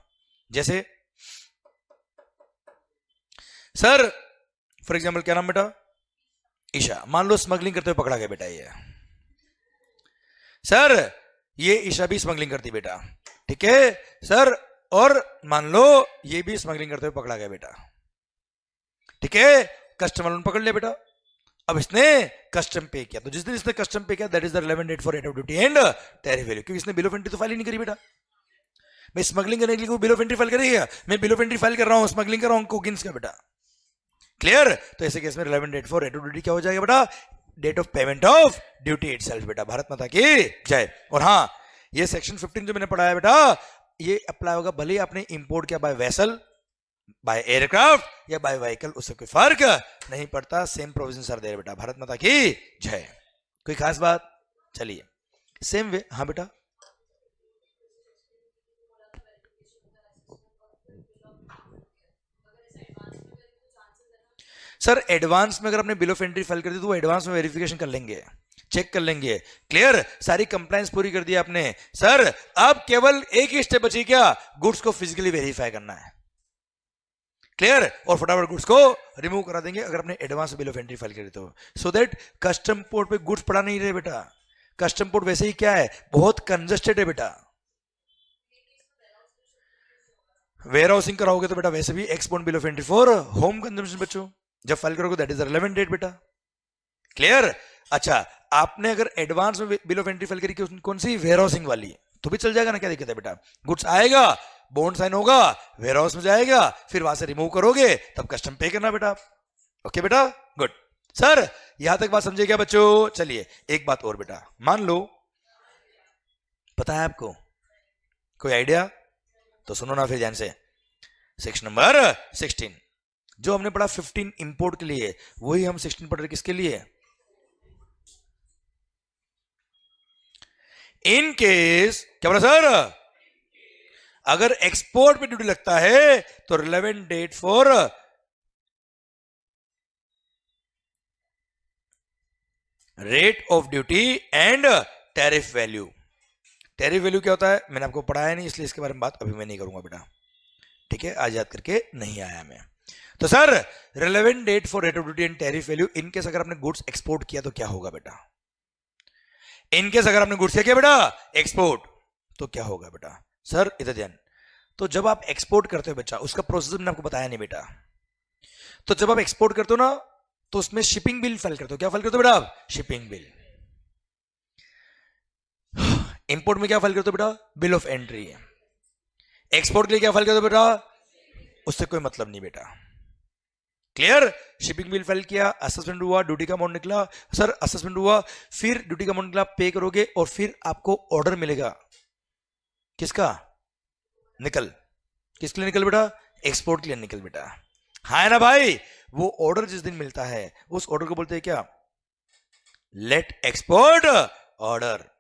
जैसे सर फॉर एग्जांपल क्या नाम बेटा? ईशा। मान लो स्मगलिंग करते हुए पकड़ा गया बेटा। ये सर ये ईशा भी स्मगलिंग करती बेटा, ठीक है सर। और मान लो ये भी स्मगलिंग करते हुए पकड़ा गया बेटा, ठीक है। कस्टमर ने पकड़ लिया बेटा, अब इसने कस्टम पे किया, तो जिस दिन इसने कस्टम पे किया, that is the relevant date for rate of duty and tariff value. क्योंकि इसने बिल ऑफ एंट्री तो फाइल ही नहीं करी बेटा। मैं स्मगलिंग करने के लिए बिल ऑफ एंट्री फाइल करेगा? मैं बिल ऑफ एंट्री फाइल कर रहा हूं, स्मगलिंग कर रहा हूं कोकिन्स का बेटा। क्लियर? तो ऐसे केस में relevant date for rate of duty क्या हो जाएगा बेटा? Date of payment of duty itself बेटा। भारत माता की जय। और हाँ, ये सेक्शन 15 जो मैंने पढ़ाया बेटा, ये अप्लाई होगा भले आपने इंपोर्ट किया बाय वेसल, बाय एयरक्राफ्ट या बाय व्हीकल, उससे कोई फर्क नहीं पड़ता। सेम प्रोविजन सर दे रहे बेटा। भारत माता की जय। कोई खास बात? चलिए सेम वे। हाँ बेटा, सर एडवांस में अगर आपने बिल ऑफ एंट्री फाइल कर दी तो वो एडवांस में वेरिफिकेशन कर लेंगे, चेक कर लेंगे। क्लियर? सारी कंप्लायंस पूरी कर दी आपने सर। अब केवल एक ही स्टेप बची, क्या? गुड्स को फिजिकली वेरीफाई करना है। क्लियर? और फटाफट गुड्स को रिमूव करा देंगे अगर आपने advance bill of entry file करी तो, सो दैट कस्टम पोर्ट पे गुड्स पड़ा नहीं रहे बेटा। कस्टम पोर्ट वैसे ही क्या है, बहुत कंजस्टेड है बेटा। वेयर हाउसिंग कराओगे तो बेटा वैसे भी ex bond bill of entry for home consumption बच्चों जब फाइल करोगे, that is the relevant date बेटा। क्लियर? अच्छा, आपने अगर एडवांस में बिल ऑफ एंट्री फाइल करी कौन सी? वेयर हाउसिंग वाली, तो भी चल जाएगा ना, क्या दिक्कत है बेटा? गुड्स आएगा, बॉन्ड साइन होगा, वेयर हाउस में जाएगा, फिर वहां से रिमूव करोगे, तब कस्टम पे करना बेटा। ओके बेटा, गुड। सर यहां तक बात समझे क्या बच्चों? चलिए एक बात और बेटा, मान लो पता है आपको, कोई आइडिया? तो सुनो ना फिर ध्यान से। सेक्शन नंबर 16 जो हमने पढ़ा 15 इंपोर्ट के लिए, वही हम 16 पढ़ रहे किसके लिए? इन केस, क्या बोला सर? अगर एक्सपोर्ट पे ड्यूटी लगता है तो relevant date for rate of duty and tariff value. Tariff value क्या होता है मैंने आपको पढ़ाया नहीं, इसलिए इसके बारे में बात अभी मैं नहीं करूंगा बेटा, ठीक है? आज याद करके नहीं आया मैं। तो sir relevant date for rate of duty and tariff value, in case अगर आपने गुड्स एक्सपोर्ट किया तो क्या होगा बेटा? इनकेस अगर आपने गुड्स किया बेटा एक्सपोर्ट, तो क्या होगा बेटा? सर इधर ध्यान। तो जब आप एक्सपोर्ट करते हो बच्चा, उसका प्रोसेस मैंने आपको बताया नहीं बेटा। तो जब आप एक्सपोर्ट करते हो ना, तो उसमें शिपिंग बिल फाइल करते हो। क्या फाइल करते हो बेटा आप? Shipping bill. इंपोर्ट में क्या फाइल करते हो बेटा? Bill of entry. एक्सपोर्ट के लिए क्या फाइल करते हो बेटा? उससे कोई मतलब नहीं बेटा। क्लियर? शिपिंग बिल फाइल किया, असेसमेंट हुआ, ड्यूटी का अमाउंट निकला। सर असेसमेंट हुआ, फिर ड्यूटी का अमाउंट निकला, पे करोगे और फिर आपको ऑर्डर मिलेगा। किसका? निकल। किसके लिए निकल बेटा? एक्सपोर्ट के लिए निकल बेटा। हाँ है ना भाई, वो ऑर्डर जिस दिन मिलता है उस ऑर्डर को बोलते हैं क्या, let export order.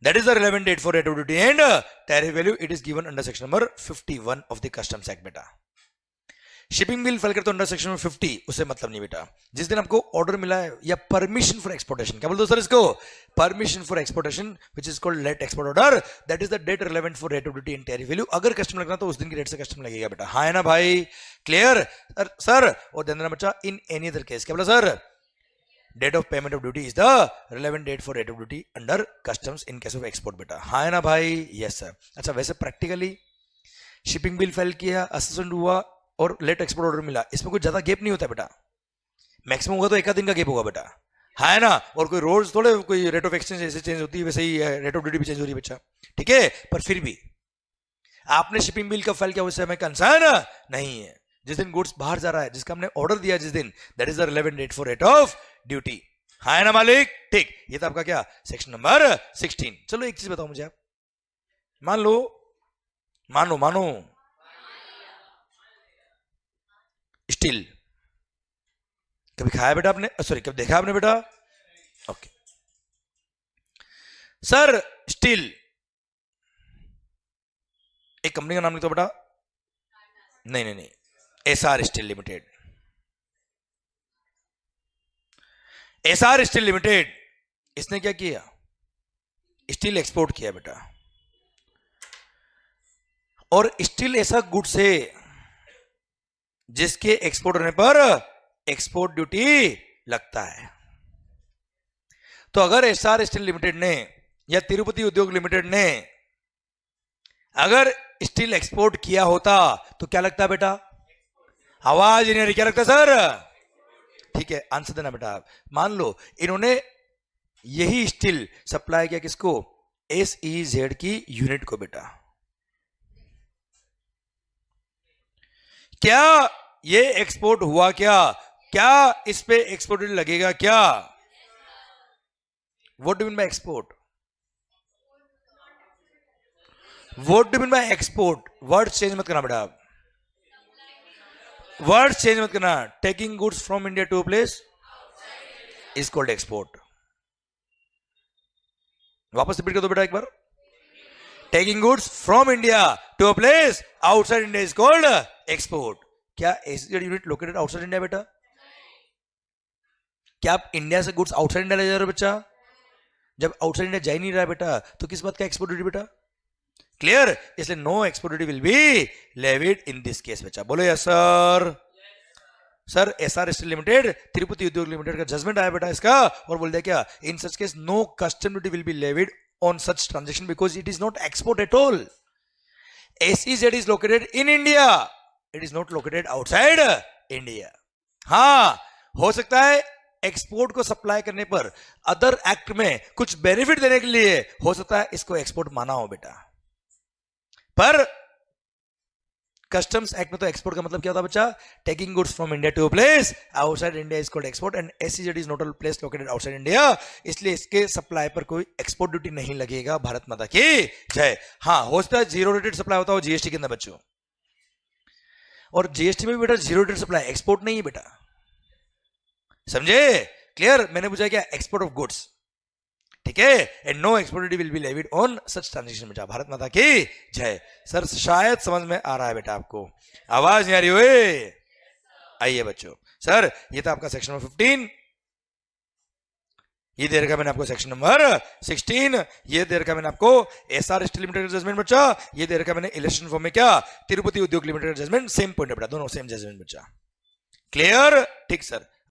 That is the relevant date for rate of duty and tariff value. It is given under section number 51 of the Customs Act बेटा. शिपिंग बिल फाइल करते हो अंडर सेक्शन 50, उससे मतलब नहीं बेटा. जिस दिन आपको ऑर्डर मिला है या परमिशन फॉर एक्सपोर्टेशन, क्या बोलते हो सर इसको, permission for exportation which is called let export order, that is the date relevant for rate of duty and tariff value. अगर कस्टम लगना तो उस दिन की रेट से कस्टम लगेगा बेटा. हाँ है ना भाई, क्लियर सर. और ध्यान देना बच्चा, इन एनी अदर केस, क्या बोला sir, date of payment of duty is the relevant date for rate of duty under customs in case of export बेटा. हाँ है ना भाई, यस सर. अच्छा, वैसे प्रैक्टिकली शिपिंग बिल फाइल किया, असेसमेंट हुआ और लेट एक्सपोर्ट ऑर्डर मिला, इसमें कोई ज्यादा गैप नहीं होता बेटा. मैक्सिमम होगा तो एक दिन का गैप होगा बेटा. हाँ है ना. और कोई रोज थोड़े कोई रेट ऑफ एक्सचेंज ऐसे चेंज होती है, वैसे ही रेट ऑफ ड्यूटी भी चेंज हो रही है बच्चा. ठीक है, पर फिर भी आपने शिपिंग बिल का फाइल किया उससे हमें कंसर्न नहीं है. जिस दिन गुड्स बाहर जा रहा है, जिसका हमने ऑर्डर दिया जिस दिन, that is the relevant date for rate of duty. हाँ है ना मालिक, ठीक. ये था आपका क्या, सेक्शन नंबर 16. चलो एक चीज बताओ मुझे आप, मानो स्टील कभी खाया बेटा आपने, सॉरी कभी देखा आपने बेटा, ओके. सर स्टील, एक कंपनी का नाम लिखो बेटा. नहीं, SR steel limited. SR steel limited, इसने क्या किया, स्टील एक्सपोर्ट किया बेटा. और स्टील ऐसा गुड्स है जिसके एक्सपोर्ट होने पर एक्सपोर्ट ड्यूटी लगता है. तो अगर एसआर स्टील लिमिटेड ने या तिरुपति उद्योग लिमिटेड ने अगर स्टील एक्सपोर्ट किया होता तो क्या लगता बेटा, आवाज नहीं आ रही, क्या लगता सर, ठीक है आंसर देना बेटा. मान लो इन्होंने यही स्टील सप्लाई किया किसको, SEZ की यूनिट को बेटा. क्या ये एक्सपोर्ट हुआ, क्या इस पे एक्सपोर्ट लगेगा क्या? What do mean by export? What do mean by export? Word change मत करना बेटा, वर्ड चेंज मत करना. Taking goods from India to a place is called export. वापस रिपीट कर दो बेटा एक बार. Taking goods from India to a place outside India is called export. क्या SEZ unit located outside India बेटा? क्या आप इंडिया से गुड्स आउटसाइड इंडिया ले जा रहे हो बच्चा? जब आउटसाइड इंडिया जा ही नहीं रहा बेटा तो किस बात का एक्सपोर्ट ड्यूटी बेटा? क्लियर. इसलिए no export duty will be levied in this case बच्चा. बोलो yes sir. Sir SR steel limited, Tirupati Udyog limited का जजमेंट आया बेटा इसका और बोल दिया क्या, in such case no custom duty will be levied on such transaction because it is not export at all. SEZ is located in India, it is not located outside India. हाँ, हो सकता है एक्सपोर्ट को supply करने पर other act में कुछ benefit देने के लिए हो सकता है इसको एक्सपोर्ट माना हो बेटा, पर कस्टम्स एक्ट में तो एक्सपोर्ट का मतलब क्या होता है बच्चा? Taking goods from India to a place outside India is called export and SEZ is not a place located outside India. इसलिए इसके सप्लाई पर कोई एक्सपोर्ट ड्यूटी नहीं लगेगा. भारत माता की जय. हाँ, हो सकता है जीरो रेटेड सप्लाई होता हो GST के अंदर बच्चों, और GST में भी बेटा जीरो रेटेड सप्लाई, एक्सपोर्ट नहीं है बेटा. समझे? क्लियर. मैंने पूछा क्या, एक्सपोर्ट ऑफ गुड्स, ठीक है. And no export duty will be levied on such transaction बेटा. भारत माता की जय. सर शायद समझ में आ रहा है बेटा आपको, आवाज नहीं आ रही हुई? आइए बच्चों. सर ये था आपका सेक्शन नंबर 15, ये दे रखा मैंने आपको सेक्शन नंबर 16, ये दे रखा मैंने आपको एसआर स्टील लिमिटेड का जजमेंट बच्चा, ये दे रखा मैंने इलेक्शन फॉर्म में क्या, तिरुपति उद्योग लिमिटेड का जजमेंट. सेम पॉइंट है बेटा, दोनों सेम जजमेंट बच्चा. क्लियर? ठीक सर.